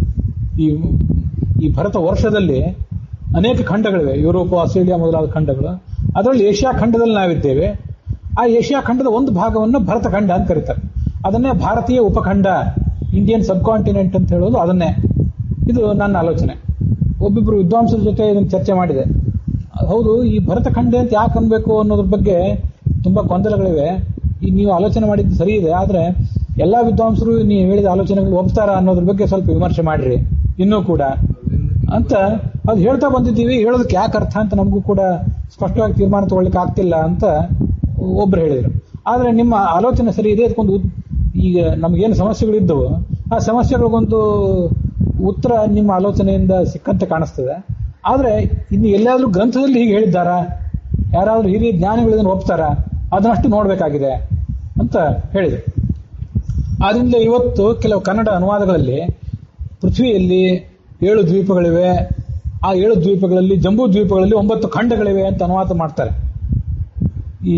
ಈ ಭರತ ವರ್ಷದಲ್ಲಿ ಅನೇಕ ಖಂಡಗಳಿವೆ, ಯುರೋಪ್, ಆಸ್ಟ್ರೇಲಿಯಾ ಮೊದಲಾದ ಖಂಡಗಳು. ಅದರಲ್ಲಿ ಏಷ್ಯಾ ಖಂಡದಲ್ಲಿ ನಾವಿದ್ದೇವೆ. ಆ ಏಷ್ಯಾ ಖಂಡದ ಒಂದು ಭಾಗವನ್ನು ಭರತ ಖಂಡ ಅಂತ ಕರೀತಾರೆ. ಅದನ್ನೇ ಭಾರತೀಯ ಉಪಖಂಡ, ಇಂಡಿಯನ್ ಸಬ್ ಕಾಂಟಿನೆಂಟ್ ಅಂತ ಹೇಳೋದು ಅದನ್ನೇ. ಇದು ನನ್ನ ಆಲೋಚನೆ. ಒಬ್ಬಿಬ್ರು ವಿದ್ವಾಂಸರ ಜೊತೆ ಇದನ್ನು ಚರ್ಚೆ ಮಾಡಿದೆ. ಹೌದು, ಈ ಭರತ ಖಂಡ ಅಂತ ಯಾಕೆ ಅನ್ಬೇಕು ಅನ್ನೋದ್ರ ಬಗ್ಗೆ ತುಂಬಾ ಗೊಂದಲಗಳಿವೆ. ನೀವು ಆಲೋಚನೆ ಮಾಡಿದ್ದು ಸರಿ ಇದೆ, ಆದ್ರೆ ಎಲ್ಲಾ ವಿದ್ವಾಂಸರು ನೀವು ಹೇಳಿದ ಆಲೋಚನೆಗಳು ಒಪ್ತಾರ ಅನ್ನೋದ್ರ ಬಗ್ಗೆ ಸ್ವಲ್ಪ ವಿಮರ್ಶೆ ಮಾಡ್ರಿ ಇನ್ನೂ ಕೂಡ ಅಂತ ಅದು ಹೇಳ್ತಾ ಬಂದಿದ್ದೀವಿ. ಹೇಳೋದಕ್ಕೆ ಯಾಕೆ ಅರ್ಥ ಅಂತ ನಮಗೂ ಕೂಡ ಸ್ಪಷ್ಟವಾಗಿ ತೀರ್ಮಾನ ತಗೊಳ್ಳಿಕ್ಕೆ ಆಗ್ತಿಲ್ಲ ಅಂತ ಒಬ್ರು ಹೇಳಿದ್ರು. ಆದ್ರೆ ನಿಮ್ಮ ಆಲೋಚನೆ ಸರಿ ಇದೆ. ಅದಕ್ಕೊಂದು ಈಗ ನಮಗೇನು ಸಮಸ್ಯೆಗಳಿದ್ದವು ಆ ಸಮಸ್ಯೆಗಳಿಗೊಂದು ಉತ್ತರ ನಿಮ್ಮ ಆಲೋಚನೆಯಿಂದ ಸಿಕ್ಕಂತೆ ಕಾಣಿಸ್ತದೆ. ಆದ್ರೆ ಇನ್ನು ಎಲ್ಲಾದ್ರೂ ಗ್ರಂಥದಲ್ಲಿ ಹೀಗೆ ಹೇಳಿದ್ದಾರಾ, ಯಾರಾದ್ರೂ ಹಿರಿಯ ಜ್ಞಾನಿಗಳು ಇದನ್ನು ಒಪ್ತಾರ, ಅದನ್ನಷ್ಟು ನೋಡ್ಬೇಕಾಗಿದೆ ಅಂತ ಹೇಳಿದ್ರು. ಆದ್ರಿಂದ ಇವತ್ತು ಕೆಲವು ಕನ್ನಡ ಅನುವಾದಗಳಲ್ಲಿ ಪೃಥ್ವಿಯಲ್ಲಿ 7 ದ್ವೀಪಗಳಿವೆ, ಆ 7 ದ್ವೀಪಗಳಲ್ಲಿ ಜಂಬೂ ದ್ವೀಪಗಳಲ್ಲಿ 9 ಖಂಡಗಳಿವೆ ಅಂತ ಅನುವಾದ ಮಾಡ್ತಾರೆ. ಈ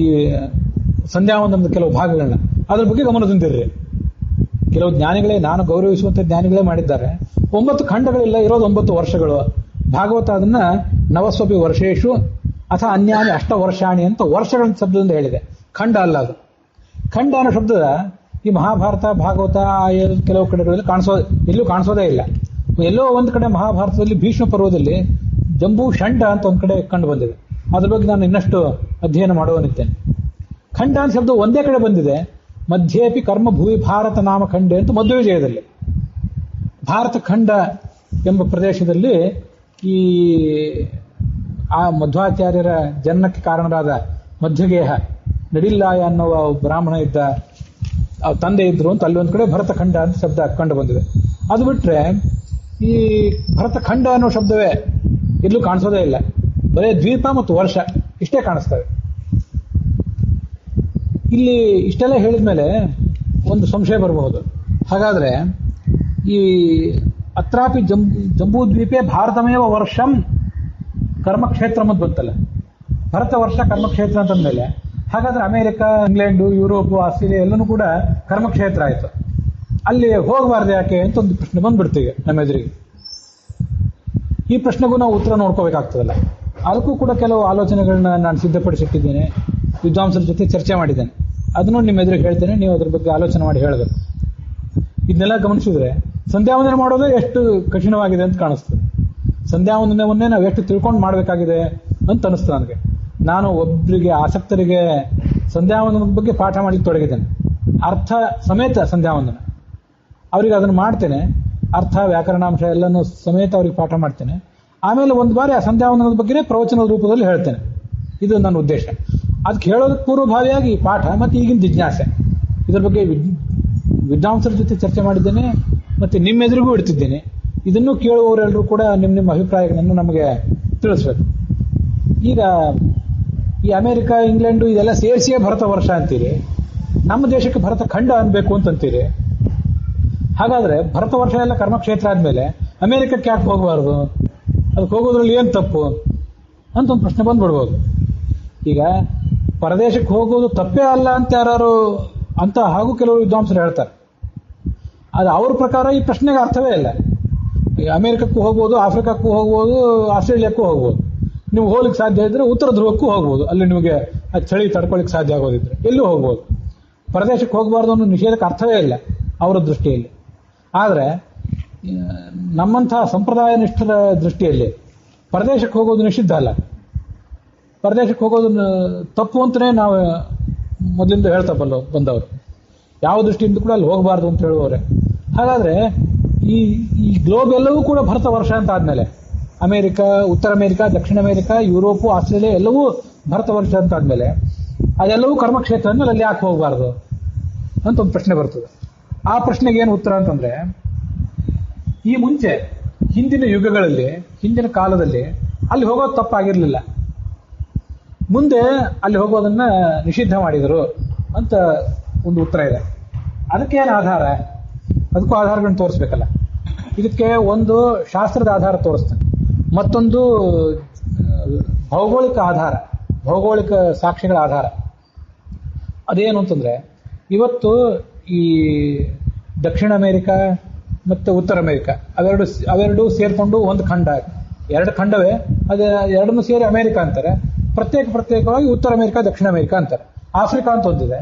ಸಂಧ್ಯಾವಂದನದ ಕೆಲವು ಭಾಗಗಳನ್ನ ಅದ್ರ ಬಗ್ಗೆ ಗಮನದಿಂದಿರ್ರಿ. ಕೆಲವು ಜ್ಞಾನಿಗಳೇ, ನಾನು ಗೌರವಿಸುವಂತ ಜ್ಞಾನಿಗಳೇ ಮಾಡಿದ್ದಾರೆ. 9 ಖಂಡಗಳಿಲ್ಲ, ಇರೋದು 9 ವರ್ಷಗಳು. ಭಾಗವತ ಅದನ್ನ ನವಸ್ವಪಿ ವರ್ಷೇಶು ಅಥ ಅನ್ಯಾನಿ 8 ವರ್ಷಾಣಿ ಅಂತ ವರ್ಷಗಳ ಶಬ್ದದಿಂದ ಹೇಳಿದೆ, ಖಂಡ ಅಲ್ಲ ಅದು. ಖಂಡ ಅನ್ನೋ ಶಬ್ದದ ಈ ಮಹಾಭಾರತ, ಭಾಗವತ ಕೆಲವು ಕಡೆಗಳಲ್ಲಿ ಎಲ್ಲೂ ಕಾಣಿಸೋದೇ ಇಲ್ಲ. ಎಲ್ಲೋ ಒಂದು ಕಡೆ ಮಹಾಭಾರತದಲ್ಲಿ ಭೀಷ್ಮ ಪರ್ವದಲ್ಲಿ ಜಂಬೂ ಷಂಡ ಅಂತ ಒಂದು ಕಡೆ ಕಂಡು ಬಂದಿದೆ. ಅದ್ರ ಬಗ್ಗೆ ನಾನು ಇನ್ನಷ್ಟು ಅಧ್ಯಯನ ಮಾಡುವನಿದ್ದೇನೆ. ಖಂಡ ಅಂತ ಶಬ್ದ ಒಂದೇ ಕಡೆ ಬಂದಿದೆ, ಮಧ್ಯೇಪಿ ಕರ್ಮ ಭೂವಿ ಭಾರತ ನಾಮ ಖಂಡೆ ಅಂತ ಮಧ್ವವಿಜಯದಲ್ಲಿ. ಭಾರತ ಖಂಡ ಎಂಬ ಪ್ರದೇಶದಲ್ಲಿ ಈ ಆ ಮಧ್ವಾಚಾರ್ಯರ ಜನ್ಮಕ್ಕೆ ಕಾರಣರಾದ ಮಧ್ಯಗೇಹ ನಡಿಲ್ಲಾಯ ಅನ್ನುವ ಬ್ರಾಹ್ಮಣ ಇದ್ದ, ತಂದೆ ಇದ್ರು ಅಂತ ಅಲ್ಲಿ ಒಂದು ಕಡೆ ಭರತಖಂಡ ಅಂತ ಶಬ್ದ ಕಂಡು ಬಂದಿದೆ. ಅದು ಬಿಟ್ರೆ ಈ ಭರತ ಖಂಡ ಅನ್ನೋ ಶಬ್ದವೇ ಎಲ್ಲೂ ಕಾಣಿಸೋದೇ ಇಲ್ಲ. ಬರೀ ದ್ವೀಪ ಮತ್ತು ವರ್ಷ ಇಷ್ಟೇ ಕಾಣಿಸ್ತವೆ. ಇಲ್ಲಿ ಇಷ್ಟೆಲ್ಲ ಹೇಳಿದ್ಮೇಲೆ ಒಂದು ಸಂಶಯ ಬರಬಹುದು. ಹಾಗಾದ್ರೆ ಈ ಅತ್ರಾಪಿ ಜಂಬೂದ್ವೀಪೆ ಭಾರತಮೇವ ವರ್ಷಂ ಕರ್ಮಕ್ಷೇತ್ರ ಅಂತ ಬಂತಲ್ಲ, ಭರತ ವರ್ಷ ಕರ್ಮಕ್ಷೇತ್ರ ಅಂತಂದ್ಮೇಲೆ ಹಾಗಾದ್ರೆ ಅಮೆರಿಕ, ಇಂಗ್ಲೆಂಡು, ಯುರೋಪ್, ಆಸ್ಟ್ರೇಲಿಯಾ ಎಲ್ಲನೂ ಕೂಡ ಕರ್ಮಕ್ಷೇತ್ರ ಆಯಿತು. ಅಲ್ಲಿ ಹೋಗಬಾರ್ದು ಯಾಕೆ ಅಂತ ಒಂದು ಪ್ರಶ್ನೆ ಬಂದ್ಬಿಡ್ತೀವಿ ನಮ್ಮ ಎದುರಿಗೆ. ಈ ಪ್ರಶ್ನೆಗೂ ನಾವು ಉತ್ತರ ನೋಡ್ಕೋಬೇಕಾಗ್ತದಲ್ಲ. ಅದಕ್ಕೂ ಕೂಡ ಕೆಲವು ಆಲೋಚನೆಗಳನ್ನ ನಾನು ಸಿದ್ಧಪಡಿಸಿಟ್ಟಿದ್ದೇನೆ, ವಿದ್ವಾಂಸರ ಜೊತೆ ಚರ್ಚೆ ಮಾಡಿದ್ದೇನೆ. ಅದನ್ನು ನಿಮ್ಮ ಎದುರಿಗೆ ಹೇಳ್ತೇನೆ, ನೀವು ಅದ್ರ ಬಗ್ಗೆ ಆಲೋಚನೆ ಮಾಡಿ ಹೇಳಬೇಕು. ಇದನ್ನೆಲ್ಲ ಗಮನಿಸಿದ್ರೆ ಸಂಧ್ಯಾವಂದನೆ ಮಾಡೋದು ಎಷ್ಟು ಕಠಿಣವಾಗಿದೆ ಅಂತ ಕಾಣಿಸ್ತದೆ. ಸಂಧ್ಯಾವಂದನವನ್ನೇ ನಾವು ಎಷ್ಟು ತಿಳ್ಕೊಂಡು ಮಾಡಬೇಕಾಗಿದೆ ಅಂತ ಅನಿಸ್ತದೆ ನನಗೆ. ನಾನು ಒಬ್ಬರಿಗೆ ಆಸಕ್ತರಿಗೆ ಸಂಧ್ಯಾವಂದನದ ಬಗ್ಗೆ ಪಾಠ ಮಾಡಲಿಕ್ಕೆ ತೊಡಗಿದ್ದೇನೆ, ಅರ್ಥ ಸಮೇತ ಸಂಧ್ಯಾವಂದನ. ಅವರಿಗೆ ಅದನ್ನು ಮಾಡ್ತೇನೆ, ಅರ್ಥ ವ್ಯಾಕರಣಾಂಶ ಎಲ್ಲನೂ ಸಮೇತ ಅವ್ರಿಗೆ ಪಾಠ ಮಾಡ್ತೇನೆ. ಆಮೇಲೆ ಒಂದು ಬಾರಿ ಆ ಸಂಧ್ಯಾವಂದನದ ಬಗ್ಗೆ ಪ್ರವಚನದ ರೂಪದಲ್ಲಿ ಹೇಳ್ತೇನೆ. ಇದು ನನ್ನ ಉದ್ದೇಶ. ಅದಕ್ಕೆ ಹೇಳೋದಕ್ಕೆ ಪೂರ್ವಭಾವಿಯಾಗಿ ಪಾಠ ಮತ್ತು ಈಗಿನ ಜಿಜ್ಞಾಸೆ, ಇದರ ಬಗ್ಗೆ ವಿದ್ವಾಂಸರ ಜೊತೆ ಚರ್ಚೆ ಮಾಡಿದ್ದೇನೆ ಮತ್ತು ನಿಮ್ಮೆದುರಿಗೂ ಇಡ್ತಿದ್ದೇನೆ. ಇದನ್ನು ಕೇಳುವವರೆಲ್ಲರೂ ಕೂಡ ನಿಮ್ಮ ಅಭಿಪ್ರಾಯಗಳನ್ನು ನಮಗೆ ತಿಳಿಸ್ಬೇಕು. ಈಗ ಈ ಅಮೆರಿಕ, ಇಂಗ್ಲೆಂಡು ಇದೆಲ್ಲ ಸೇರಿಸಿಯೇ ಭರತ ವರ್ಷ ಅಂತೀರಿ, ನಮ್ಮ ದೇಶಕ್ಕೆ ಭರತ ಖಂಡ ಅನ್ಬೇಕು ಅಂತಂತೀರಿ. ಹಾಗಾದ್ರೆ ಭರತ ವರ್ಷ ಎಲ್ಲ ಕರ್ಮಕ್ಷೇತ್ರ ಆದ್ಮೇಲೆ ಅಮೆರಿಕಕ್ಕೆ ಯಾಕೆ ಹೋಗಬಾರ್ದು? ಅದಕ್ಕೆ ಹೋಗೋದ್ರಲ್ಲಿ ಏನು ತಪ್ಪು ಅಂತ ಒಂದು ಪ್ರಶ್ನೆ ಬಂದ್ಬಿಡ್ಬೋದು. ಈಗ ಪರದೇಶಕ್ಕೆ ಹೋಗೋದು ತಪ್ಪೇ ಅಲ್ಲ ಅಂತ ಯಾರು ಅಂತ ಹಾಗೂ ಕೆಲವರು ವಿದ್ವಾಂಸರು ಹೇಳ್ತಾರೆ. ಅದು ಅವ್ರ ಪ್ರಕಾರ ಈ ಪ್ರಶ್ನೆಗೆ ಅರ್ಥವೇ ಇಲ್ಲ. ಅಮೆರಿಕಕ್ಕೂ ಹೋಗ್ಬೋದು, ಆಫ್ರಿಕಾಕ್ಕೂ ಹೋಗ್ಬೋದು, ಆಸ್ಟ್ರೇಲಿಯಾಕ್ಕೂ ಹೋಗ್ಬೋದು. ನೀವು ಹೋಗ್ಲಿಕ್ಕೆ ಸಾಧ್ಯ ಇದ್ರೆ ಉತ್ತರ ಧ್ರುವಕ್ಕೂ ಹೋಗ್ಬೋದು, ಅಲ್ಲಿ ನಿಮಗೆ ಆ ಚಳಿ ತಡ್ಕೊಳ್ಳಿಕ್ಕೆ ಸಾಧ್ಯ ಆಗೋದಿದ್ರೆ ಎಲ್ಲೂ ಹೋಗ್ಬೋದು. ಪರದೇಶಕ್ಕೆ ಹೋಗಬಾರ್ದು ಅನ್ನೋ ನಿಷೇಧಕ್ಕೆ ಅರ್ಥವೇ ಇಲ್ಲ ಅವರ ದೃಷ್ಟಿಯಲ್ಲಿ. ಆದರೆ ನಮ್ಮಂತಹ ಸಂಪ್ರದಾಯ ನಿಷ್ಠರ ದೃಷ್ಟಿಯಲ್ಲಿ ಪರದೇಶಕ್ಕೆ ಹೋಗೋದು ನಿಷಿದ್ಧ ಅಲ್ಲ, ಪರದೇಶಕ್ಕೆ ಹೋಗೋದು ತಪ್ಪು ಅಂತಲೇ ನಾವು ಮೊದಲಿಂದ ಹೇಳ್ತಾ ಬಂದವರು. ಯಾವ ದೃಷ್ಟಿಯಿಂದ ಕೂಡ ಅಲ್ಲಿ ಹೋಗಬಾರ್ದು ಅಂತ ಹೇಳುವವರೆ. ಹಾಗಾದ್ರೆ ಈ ಗ್ಲೋಬ್ ಎಲ್ಲವೂ ಕೂಡ ಭರತ ವರ್ಷ ಅಂತ ಆದ್ಮೇಲೆ ಅಮೆರಿಕ, ಉತ್ತರ ಅಮೆರಿಕ, ದಕ್ಷಿಣ ಅಮೆರಿಕ, ಯುರೋಪು, ಆಸ್ಟ್ರೇಲಿಯಾ ಎಲ್ಲವೂ ಭರತ ವರ್ಷ ಅಂತ ಆದ್ಮೇಲೆ ಅದೆಲ್ಲವೂ ಕರ್ಮಕ್ಷೇತ್ರ ಅಂದ್ಮೇಲೆ ಅಲ್ಲಿ ಯಾಕೆ ಹೋಗಬಾರ್ದು ಅಂತ ಒಂದು ಪ್ರಶ್ನೆ ಬರ್ತದೆ. ಆ ಪ್ರಶ್ನೆಗೆ ಏನು ಉತ್ತರ ಅಂತಂದ್ರೆ, ಈ ಮುಂಚೆ ಹಿಂದಿನ ಯುಗಗಳಲ್ಲಿ, ಹಿಂದಿನ ಕಾಲದಲ್ಲಿ ಅಲ್ಲಿ ಹೋಗೋದು ತಪ್ಪಾಗಿರ್ಲಿಲ್ಲ, ಮುಂದೆ ಅಲ್ಲಿ ಹೋಗೋದನ್ನ ನಿಷಿದ್ಧ ಮಾಡಿದರು ಅಂತ ಒಂದು ಉತ್ತರ ಇದೆ. ಅದಕ್ಕೇನು ಆಧಾರ? ಅದಕ್ಕೂ ಆಧಾರಗಳನ್ನು ತೋರಿಸ್ಬೇಕಲ್ಲ. ಇದಕ್ಕೆ ಒಂದು ಶಾಸ್ತ್ರದ ಆಧಾರ ತೋರಿಸ್ತಾನೆ, ಮತ್ತೊಂದು ಭೌಗೋಳಿಕ ಆಧಾರ, ಭೌಗೋಳಿಕ ಸಾಕ್ಷಿಗಳ ಆಧಾರ. ಅದೇನು ಅಂತಂದ್ರೆ, ಇವತ್ತು ಈ ದಕ್ಷಿಣ ಅಮೆರಿಕ ಮತ್ತು ಉತ್ತರ ಅಮೆರಿಕ ಅವೆರಡು ಸೇರ್ಕೊಂಡು ಒಂದು ಖಂಡ, ಎರಡು ಖಂಡವೇ, ಅದೇ ಎರಡನ್ನೂ ಸೇರಿ ಅಮೆರಿಕ ಅಂತಾರೆ. ಪ್ರತ್ಯೇಕವಾಗಿ ಉತ್ತರ ಅಮೆರಿಕ, ದಕ್ಷಿಣ ಅಮೆರಿಕ ಅಂತಾರೆ. ಆಫ್ರಿಕಾ ಅಂತ ಒಂದಿದೆ,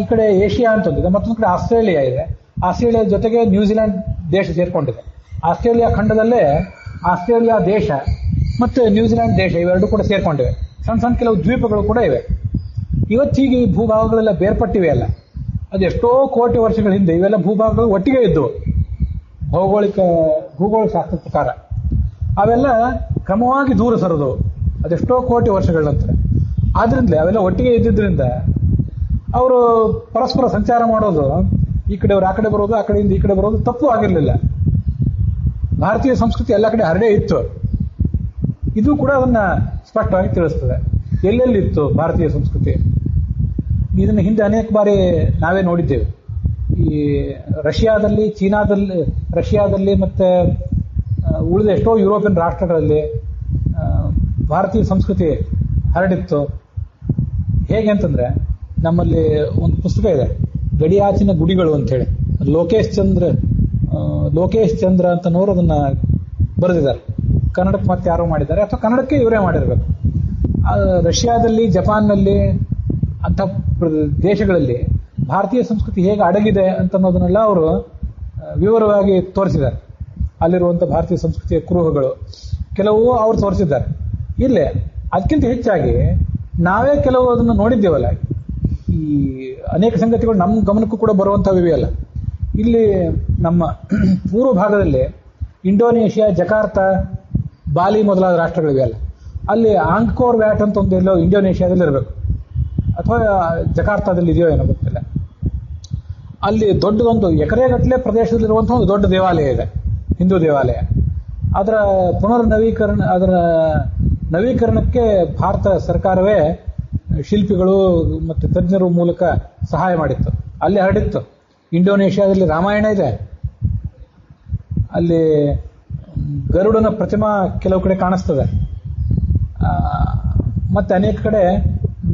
ಈ ಕಡೆ ಏಷ್ಯಾ ಅಂತ ಒಂದಿದೆ, ಮತ್ತೊಂದು ಕಡೆ ಆಸ್ಟ್ರೇಲಿಯಾ ಇದೆ. ಆಸ್ಟ್ರೇಲಿಯಾ ಜೊತೆಗೆ ನ್ಯೂಜಿಲೆಂಡ್ ದೇಶ ಸೇರ್ಕೊಂಡಿದೆ. ಆಸ್ಟ್ರೇಲಿಯಾ ಖಂಡದಲ್ಲೇ ಆಸ್ಟ್ರೇಲಿಯಾ ದೇಶ ಮತ್ತು ನ್ಯೂಜಿಲೆಂಡ್ ದೇಶ ಇವೆರಡು ಕೂಡ ಸೇರ್ಕೊಂಡಿವೆ. ಸಣ್ಣ ಸಣ್ಣ ಕೆಲವು ದ್ವೀಪಗಳು ಕೂಡ ಇವೆ. ಇವತ್ತೀಗ ಈ ಭೂಭಾಗಗಳೆಲ್ಲ ಬೇರ್ಪಟ್ಟಿವೆ ಅಲ್ಲ, ಅದು ಎಷ್ಟೋ ಕೋಟಿ ವರ್ಷಗಳ ಹಿಂದೆ ಇವೆಲ್ಲ ಭೂಭಾಗಗಳು ಒಟ್ಟಿಗೆ ಇದ್ದವು. ಭೂಗೋಳ ಶಾಸ್ತ್ರ ಪ್ರಕಾರ ಅವೆಲ್ಲ ಕ್ರಮವಾಗಿ ದೂರ ಸರಿದವು, ಅದೆಷ್ಟೋ ಕೋಟಿ ವರ್ಷಗಳ ನಂತರ. ಆದ್ರಿಂದಲೇ ಅವೆಲ್ಲ ಒಟ್ಟಿಗೆ ಇದ್ದಿದ್ರಿಂದ ಅವರು ಪರಸ್ಪರ ಸಂಚಾರ ಮಾಡೋದು, ಈ ಕಡೆಯವರು ಆ ಕಡೆ ಬರೋದು, ಆ ಕಡೆಯಿಂದ ಈ ಕಡೆ ಬರೋದು ತಪ್ಪು ಆಗಿರಲಿಲ್ಲ. ಭಾರತೀಯ ಸಂಸ್ಕೃತಿ ಎಲ್ಲ ಕಡೆ ಹರಡೇ ಇತ್ತು. ಇದು ಕೂಡ ಅದನ್ನ ಸ್ಪಷ್ಟವಾಗಿ ತಿಳಿಸ್ತದೆ ಎಲ್ಲೆಲ್ಲಿತ್ತು ಭಾರತೀಯ ಸಂಸ್ಕೃತಿ. ಇದನ್ನು ಹಿಂದೆ ಅನೇಕ ಬಾರಿ ನಾವೇ ನೋಡಿದ್ದೇವೆ. ಈ ರಷ್ಯಾದಲ್ಲಿ, ಚೀನಾದಲ್ಲಿ, ರಷ್ಯಾದಲ್ಲಿ ಮತ್ತೆ ಉಳಿದ ಎಷ್ಟೋ ಯುರೋಪಿಯನ್ ರಾಷ್ಟ್ರಗಳಲ್ಲಿ ಭಾರತೀಯ ಸಂಸ್ಕೃತಿ ಹರಡಿತ್ತು. ಹೇಗೆ ಅಂತಂದ್ರೆ, ನಮ್ಮಲ್ಲಿ ಒಂದು ಪುಸ್ತಕ ಇದೆ, ಗಡಿಯಾಚಿನ ಗುಡಿಗಳು ಅಂತ ಹೇಳಿ, ಲೋಕೇಶ್ ಚಂದ್ರ ಅಂತನವರು ಅದನ್ನ ಬರೆದಿದ್ದಾರೆ. ಕನ್ನಡಕ್ಕೆ ಮತ್ತೆ ಯಾರೋ ಮಾಡಿದ್ದಾರೆ, ಅಥವಾ ಕನ್ನಡಕ್ಕೆ ಇವರೇ ಮಾಡಿರ್ಬೇಕು. ರಷ್ಯಾದಲ್ಲಿ, ಜಪಾನ್ನಲ್ಲಿ ಅಂಥ ದೇಶಗಳಲ್ಲಿ ಭಾರತೀಯ ಸಂಸ್ಕೃತಿ ಹೇಗೆ ಅಡಗಿದೆ ಅಂತನ್ನೋದನ್ನೆಲ್ಲ ಅವರು ವಿವರವಾಗಿ ತೋರಿಸಿದ್ದಾರೆ. ಅಲ್ಲಿರುವಂಥ ಭಾರತೀಯ ಸಂಸ್ಕೃತಿಯ ಕುರುಹುಗಳು ಕೆಲವು ಅವರು ತೋರಿಸಿದ್ದಾರೆ. ಇಲ್ಲೇ ಅದಕ್ಕಿಂತ ಹೆಚ್ಚಾಗಿ ನಾವೇ ಕೆಲವು ಅದನ್ನು ನೋಡಿದ್ದೇವಲ್ಲ, ಈ ಅನೇಕ ಸಂಗತಿಗಳು ನಮ್ಮ ಗಮನಕ್ಕೂ ಕೂಡ ಬರುವಂಥವಿವೆಯಲ್ಲ. ಇಲ್ಲಿ ನಮ್ಮ ಪೂರ್ವ ಭಾಗದಲ್ಲಿ ಇಂಡೋನೇಷ್ಯಾ, ಜಕಾರ್ತಾ, ಬಾಲಿ ಮೊದಲಾದ ರಾಷ್ಟ್ರಗಳಿವೆಯಲ್ಲ, ಅಲ್ಲಿ ಆಂಗ್ಕೋರ್ ವ್ಯಾಟ್ ಅಂತ ಒಂದು ಎಲ್ಲೋ ಇಂಡೋನೇಷ್ಯಾದಲ್ಲಿ ಇರಬೇಕು, ಅಥವಾ ಜಕಾರ್ತಾದಲ್ಲಿ ಇದೆಯೋ ಏನೋ ಗೊತ್ತಿಲ್ಲ. ಅಲ್ಲಿ ದೊಡ್ಡದೊಂದು ಎಕರೆಗಟ್ಟಲೆ ಪ್ರದೇಶದಲ್ಲಿರುವಂತಹ ಒಂದು ದೊಡ್ಡ ದೇವಾಲಯ ಇದೆ. ಹಿಂದೂ ದೇವಾಲಯ. ಅದರ ಅದರ ನವೀಕರಣಕ್ಕೆ ಭಾರತ ಸರ್ಕಾರವೇ ಶಿಲ್ಪಿಗಳು ಮತ್ತು ತಜ್ಞರ ಮೂಲಕ ಸಹಾಯ ಮಾಡಿತ್ತು. ಅಲ್ಲಿ ಹರಡಿತ್ತು. ಇಂಡೋನೇಷ್ಯಾದಲ್ಲಿ ರಾಮಾಯಣ ಇದೆ, ಅಲ್ಲಿ ಗರುಡನ ಪ್ರತಿಮಾ ಕೆಲವು ಕಡೆ ಕಾಣಿಸ್ತದೆ. ಮತ್ತೆ ಅನೇಕ ಕಡೆ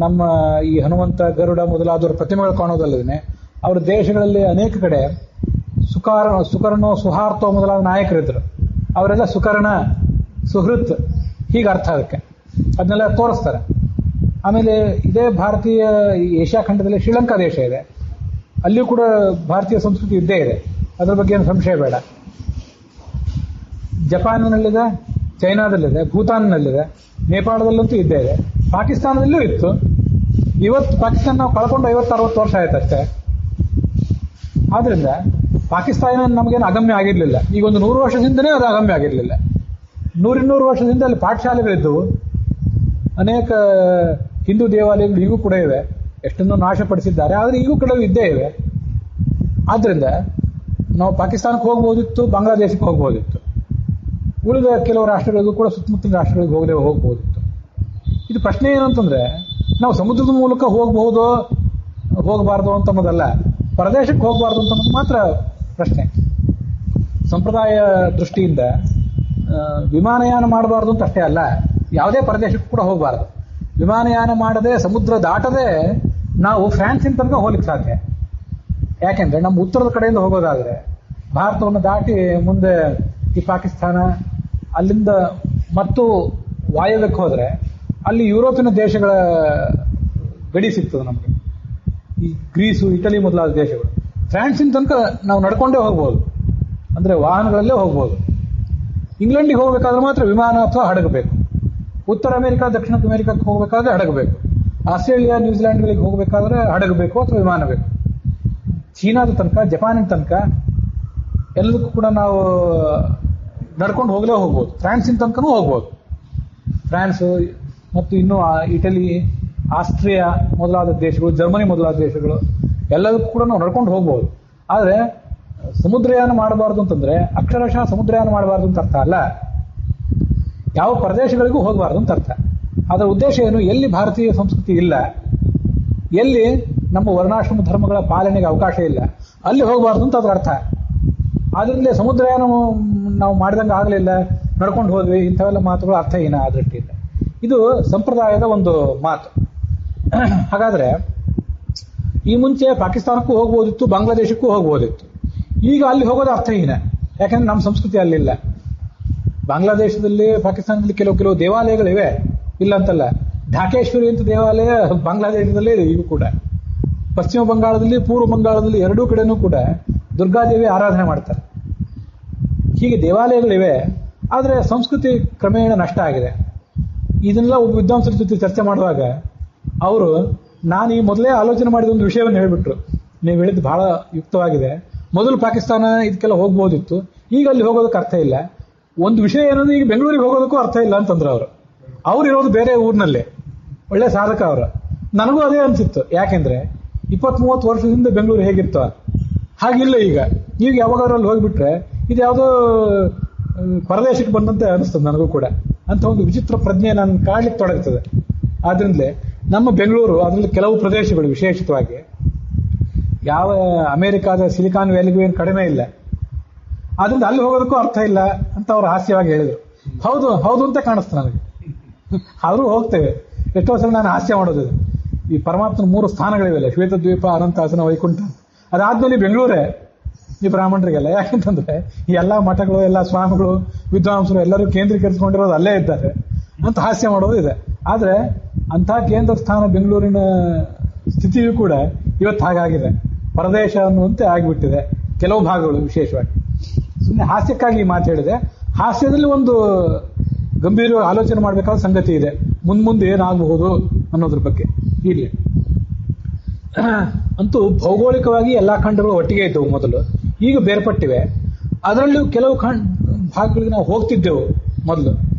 ನಮ್ಮ ಈ ಹನುಮಂತ, ಗರುಡ ಮೊದಲಾದವರ ಪ್ರತಿಮೆಗಳು ಕಾಣೋದಲ್ಲದೇ ಅವರ ದೇಶಗಳಲ್ಲಿ ಅನೇಕ ಕಡೆ ಸುಕರ್ಣೋ ಸುಹಾರ್ತೋ ಮೊದಲಾದ ನಾಯಕರಿದ್ರು. ಅವರೆಲ್ಲ ಸುಕರ್ಣ, ಸುಹೃತ್, ಹೀಗೆ ಅರ್ಥ ಅದಕ್ಕೆ. ಅದನ್ನೆಲ್ಲ ತೋರಿಸ್ತಾರೆ. ಆಮೇಲೆ ಇದೇ ಭಾರತೀಯ ಏಷ್ಯಾ ಖಂಡದಲ್ಲಿ ಶ್ರೀಲಂಕಾ ದೇಶ ಇದೆ, ಅಲ್ಲಿಯೂ ಕೂಡ ಭಾರತೀಯ ಸಂಸ್ಕೃತಿ ಇದ್ದೇ ಇದೆ, ಅದರ ಬಗ್ಗೆ ಏನು ಸಂಶಯ ಬೇಡ. ಜಪಾನ್ನಲ್ಲಿದೆ, ಚೈನಾದಲ್ಲಿದೆ, ಭೂತಾನ್ನಲ್ಲಿದೆ, ನೇಪಾಳದಲ್ಲಂತೂ ಇದ್ದೇ ಇದೆ, ಪಾಕಿಸ್ತಾನದಲ್ಲೂ ಇತ್ತು. ಇವತ್ತು ಪಾಕಿಸ್ತಾನ ನಾವು ಕಳ್ಕೊಂಡು 50-60 ವರ್ಷ ಆಯ್ತು ಅಷ್ಟೇ. ಆದ್ರಿಂದ ಪಾಕಿಸ್ತಾನ ನಮಗೇನು ಅಗಮ್ಯ ಆಗಿರ್ಲಿಲ್ಲ. ಈಗ ಒಂದು 100 ವರ್ಷದಿಂದನೇ ಅದು ಅಗಮ್ಯ ಆಗಿರ್ಲಿಲ್ಲ. 100-200 ವರ್ಷದಿಂದ ಅಲ್ಲಿ ಪಾಠಶಾಲೆಗಳಿದ್ದವು. ಅನೇಕ ಹಿಂದೂ ದೇವಾಲಯಗಳು ಈಗೂ ಕೂಡ ಇವೆ, ಎಷ್ಟನ್ನು ನಾಶಪಡಿಸಿದ್ದಾರೆ, ಆದರೆ ಈಗೂ ಕೂಡ ಇದ್ದೇ ಇವೆ. ಆದ್ರಿಂದ ನಾವು ಪಾಕಿಸ್ತಾನಕ್ಕೆ ಹೋಗ್ಬೋದಿತ್ತು, ಬಾಂಗ್ಲಾದೇಶಕ್ಕೆ ಹೋಗ್ಬೋದಿತ್ತು, ಉಳಿದ ಕೆಲವು ರಾಷ್ಟ್ರಗಳಿಗೂ ಕೂಡ ಸುತ್ತಮುತ್ತಲಿನ ರಾಷ್ಟ್ರಗಳಿಗೆ ಹೋಗ್ಬೋದಿತ್ತು. ಇದು ಪ್ರಶ್ನೆ ಏನು ಅಂತಂದ್ರೆ, ನಾವು ಸಮುದ್ರದ ಮೂಲಕ ಹೋಗಬಹುದು ಹೋಗಬಾರ್ದು ಅಂತ ಅನ್ನೋದಲ್ಲ, ಪ್ರದೇಶಕ್ಕೆ ಹೋಗಬಾರ್ದು ಅಂತ ಅನ್ನೋದು ಮಾತ್ರ ಪ್ರಶ್ನೆ. ಸಂಪ್ರದಾಯ ದೃಷ್ಟಿಯಿಂದ ವಿಮಾನಯಾನ ಮಾಡಬಾರ್ದು ಅಂತ ಅಷ್ಟೇ ಅಲ್ಲ, ಯಾವುದೇ ಪ್ರದೇಶಕ್ಕೂ ಕೂಡ ಹೋಗಬಾರ್ದು. ವಿಮಾನಯಾನ ಮಾಡದೆ, ಸಮುದ್ರ ದಾಟದೆ ನಾವು ಫ್ರಾನ್ಸಿನ ತನಕ ಹೋಗ್ಲಿಕ್ಕೆ ಸಾಧ್ಯ. ಯಾಕೆಂದ್ರೆ ನಮ್ಮ ಉತ್ತರದ ಕಡೆಯಿಂದ ಹೋಗೋದಾದ್ರೆ ಭಾರತವನ್ನು ದಾಟಿ ಮುಂದೆ ಈ ಪಾಕಿಸ್ತಾನ, ಅಲ್ಲಿಂದ ಮತ್ತು ವಾಯವ್ಯಕ್ಕೆ ಹೋದ್ರೆ ಅಲ್ಲಿ ಯುರೋಪಿನ ದೇಶಗಳ ಗಡಿ ಸಿಗ್ತದೆ ನಮಗೆ. ಈ ಗ್ರೀಸು, ಇಟಲಿ ಮೊದಲಾದ ದೇಶಗಳು. ಫ್ರಾನ್ಸಿನ ತನಕ ನಾವು ನಡ್ಕೊಂಡೇ ಹೋಗ್ಬೋದು, ಅಂದ್ರೆ ವಾಹನಗಳಲ್ಲೇ ಹೋಗ್ಬೋದು. ಇಂಗ್ಲೆಂಡಿಗೆ ಹೋಗ್ಬೇಕಾದ್ರೆ ಮಾತ್ರ ವಿಮಾನ ಅಥವಾ ಹಡಗಬೇಕು. ಉತ್ತರ ಅಮೆರಿಕ, ದಕ್ಷಿಣ ಅಮೆರಿಕಕ್ಕೆ ಹೋಗ್ಬೇಕಾದ್ರೆ ಹಡಗಬೇಕು. ಆಸ್ಟ್ರೇಲಿಯಾ, ನ್ಯೂಜಿಲ್ಯಾಂಡ್ಗಳಿಗೆ ಹೋಗ್ಬೇಕಾದ್ರೆ ಹಡಗಬೇಕು ಅಥವಾ ವಿಮಾನ ಬೇಕು. ಚೀನಾದ ತನಕ, ಜಪಾನಿನ ತನಕ ಎಲ್ಲದಕ್ಕೂ ಕೂಡ ನಾವು ನಡ್ಕೊಂಡು ಹೋಗ್ಬೋದು. ಫ್ರಾನ್ಸಿನ ತನಕನೂ ಹೋಗ್ಬೋದು. ಫ್ರಾನ್ಸು ಮತ್ತು ಇನ್ನು ಇಟಲಿ, ಆಸ್ಟ್ರಿಯಾ ಮೊದಲಾದ ದೇಶಗಳು, ಜರ್ಮನಿ ಮೊದಲಾದ ದೇಶಗಳು ಎಲ್ಲದಕ್ಕೂ ಕೂಡ ನಾವು ನಡ್ಕೊಂಡು ಹೋಗ್ಬೋದು. ಆದರೆ ಸಮುದ್ರಯಾನ ಮಾಡಬಾರ್ದು ಅಂತಂದ್ರೆ ಅಕ್ಷರಶಃ ಸಮುದ್ರಯಾನ ಮಾಡಬಾರ್ದು ಅಂತ ಅರ್ಥ ಅಲ್ಲ, ಯಾವ ಪ್ರದೇಶಗಳಿಗೂ ಹೋಗಬಾರ್ದು ಅಂತ ಅರ್ಥ. ಅದರ ಉದ್ದೇಶ ಏನು? ಎಲ್ಲಿ ಭಾರತೀಯ ಸಂಸ್ಕೃತಿ ಇಲ್ಲ, ಎಲ್ಲಿ ನಮ್ಮ ವರ್ಣಾಶ್ರಮ ಧರ್ಮಗಳ ಪಾಲನೆಗೆ ಅವಕಾಶ ಇಲ್ಲ, ಅಲ್ಲಿ ಹೋಗಬಾರ್ದು ಅಂತ ಅದರ ಅರ್ಥ. ಆದ್ರಿಂದ ಸಮುದ್ರಯಾನ ನಾವು ಮಾಡಿದಂಗೆ ಆಗಲಿಲ್ಲ, ನಡ್ಕೊಂಡು ಹೋದ್ವಿ, ಇಂಥವೆಲ್ಲ ಮಾತುಗಳು ಅರ್ಥಹೀನ ಆ ದೃಷ್ಟಿಯಿಂದ. ಇದು ಸಂಪ್ರದಾಯದ ಒಂದು ಮಾತು. ಹಾಗಾದ್ರೆ ಈ ಮುಂಚೆ ಪಾಕಿಸ್ತಾನಕ್ಕೂ ಹೋಗ್ಬೋದಿತ್ತು, ಬಾಂಗ್ಲಾದೇಶಕ್ಕೂ ಹೋಗ್ಬೋದಿತ್ತು. ಈಗ ಅಲ್ಲಿ ಹೋಗೋದು ಅರ್ಥಹೀನ, ಯಾಕಂದ್ರೆ ನಮ್ಮ ಸಂಸ್ಕೃತಿ ಅಲ್ಲಿಲ್ಲ. ಬಾಂಗ್ಲಾದೇಶದಲ್ಲಿ, ಪಾಕಿಸ್ತಾನದಲ್ಲಿ ಕೆಲವು ದೇವಾಲಯಗಳಿವೆ, ಇಲ್ಲ ಅಂತಲ್ಲ. ಢಾಕೇಶ್ವರಿ ಅಂತ ದೇವಾಲಯ ಬಾಂಗ್ಲಾದೇಶದಲ್ಲೇ ಇದೆ ಈಗ ಕೂಡ. ಪಶ್ಚಿಮ ಬಂಗಾಳದಲ್ಲಿ, ಪೂರ್ವ ಬಂಗಾಳದಲ್ಲಿ ಎರಡೂ ಕಡೆನೂ ಕೂಡ ದುರ್ಗಾದೇವಿ ಆರಾಧನೆ ಮಾಡ್ತಾರೆ. ಹೀಗೆ ದೇವಾಲಯಗಳಿವೆ, ಆದರೆ ಸಂಸ್ಕೃತಿ ಕ್ರಮೇಣ ನಷ್ಟ ಆಗಿದೆ. ಇದನ್ನೆಲ್ಲ ಒಬ್ಬ ವಿದ್ವಾಂಸರ ಜೊತೆ ಚರ್ಚೆ ಮಾಡುವಾಗ ಅವರು, ನಾನು ಈ ಮೊದಲೇ ಆಲೋಚನೆ ಮಾಡಿದ ಒಂದು ವಿಷಯವನ್ನು ಹೇಳಿಬಿಟ್ರು. ನೀವು ಹೇಳಿದ್ದು ಬಹಳ ಯುಕ್ತವಾಗಿದೆ. ಮೊದಲು ಪಾಕಿಸ್ತಾನ ಇದಕ್ಕೆಲ್ಲ ಹೋಗ್ಬೋದಿತ್ತು, ಈಗ ಅಲ್ಲಿ ಹೋಗೋದಕ್ಕೆ ಅರ್ಥ ಇಲ್ಲ. ಒಂದು ವಿಷಯ ಏನಂದ್ರೆ, ಈಗ ಬೆಂಗಳೂರಿಗೆ ಹೋಗೋದಕ್ಕೂ ಅರ್ಥ ಇಲ್ಲ ಅಂತಂದ್ರು ಅವ್ರು ಇರೋದು ಬೇರೆ ಊರಿನಲ್ಲೇ, ಒಳ್ಳೆ ಸಾಧಕ ಅವರು. ನನಗೂ ಅದೇ ಅನ್ಸಿತ್ತು. ಯಾಕೆಂದ್ರೆ 20-30 ವರ್ಷದಿಂದ ಬೆಂಗಳೂರು ಹೇಗಿತ್ತು ಹಾಗಿಲ್ಲ ಈಗ. ಯಾವಾಗಾದ್ರೂ ಅಲ್ಲಿ ಹೋಗ್ಬಿಟ್ರೆ ಇದು ಯಾವುದೋ ಪರದೇಶಕ್ಕೆ ಬಂದಂತೆ ಅನಿಸ್ತದೆ ನನಗೂ ಕೂಡ. ಅಂತ ಒಂದು ವಿಚಿತ್ರ ಪ್ರಜ್ಞೆ ನಾನು ಕಾಡ್ಲಿಕ್ಕೆ ತೊಡಗ್ತದೆ. ಆದ್ರಿಂದಲೇ ನಮ್ಮ ಬೆಂಗಳೂರು, ಅದರಲ್ಲಿ ಕೆಲವು ಪ್ರದೇಶಗಳು ವಿಶೇಷವಾಗಿ ಯಾವ ಅಮೆರಿಕಾದ ಸಿಲಿಕಾನ್ ವ್ಯಾಲಿಗೂ ಏನು ಕಡಿಮೆ ಇಲ್ಲ, ಆದ್ರಿಂದ ಅಲ್ಲಿ ಹೋಗೋದಕ್ಕೂ ಅರ್ಥ ಇಲ್ಲ ಅಂತ ಅವರು ಹಾಸ್ಯವಾಗಿ ಹೇಳಿದ್ರು. ಹೌದು ಅಂತ ಕಾಣಿಸ್ತು ನನಗೆ. ಆದ್ರೂ ಹೋಗ್ತೇವೆ. ಎಷ್ಟೋ ಸಲ ನಾನು ಹಾಸ್ಯ ಮಾಡೋದು, ಈ ಪರಮಾತ್ಮನ 3 ಸ್ಥಾನಗಳಿವೆಲ್ಲ, ಶ್ವೇತದ್ವೀಪ, ಅನಂತಾಸನ, ವೈಕುಂಠ. ಅದಾದ್ಮೇಲೆ ಬೆಂಗಳೂರೇ ಈ ಬ್ರಾಹ್ಮಣರಿಗೆಲ್ಲ. ಯಾಕೆಂತಂದ್ರೆ ಈ ಎಲ್ಲಾ ಮಠಗಳು, ಎಲ್ಲ ಸ್ವಾಮಿಗಳು, ವಿದ್ವಾಂಸರು ಎಲ್ಲರೂ ಕೇಂದ್ರೀಕರಿಸಿಕೊಂಡಿರೋದು ಅಲ್ಲೇ ಇದ್ದಾರೆ ಅಂತ ಹಾಸ್ಯ ಮಾಡೋದು ಇದೆ. ಆದ್ರೆ ಅಂಥ ಕೇಂದ್ರ ಸ್ಥಾನ ಬೆಂಗಳೂರಿನ ಸ್ಥಿತಿಯೂ ಕೂಡ ಇವತ್ತು ಹಾಗಾಗಿದೆ, ಪರದೇಶ ಅನ್ನುವಂತೆ ಆಗಿಬಿಟ್ಟಿದೆ ಕೆಲವು ಭಾಗಗಳು ವಿಶೇಷವಾಗಿ. ಸುಮ್ಮನೆ ಹಾಸ್ಯಕ್ಕಾಗಿ ಈ ಮಾತು ಹೇಳಿದೆ. ಹಾಸ್ಯದಲ್ಲಿ ಒಂದು ಗಂಭೀರ ಆಲೋಚನೆ ಮಾಡಬೇಕಾದ ಸಂಗತಿ ಇದೆ, ಮುಂದೆ ಏನಾಗಬಹುದು ಅನ್ನೋದ್ರ ಬಗ್ಗೆ. ಇಲ್ಲಿ ಅಂತೂ ಭೌಗೋಳಿಕವಾಗಿ ಎಲ್ಲಾ ಖಂಡಗಳು ಒಟ್ಟಿಗೆ ಇದ್ದವು ಮೊದಲು, ಈಗ ಬೇರ್ಪಟ್ಟಿವೆ. ಅದರಲ್ಲೂ ಕೆಲವು ಭಾಗಗಳಿಗೆ ನಾವು ಹೋಗ್ತಿದ್ದೆವು ಮೊದಲು,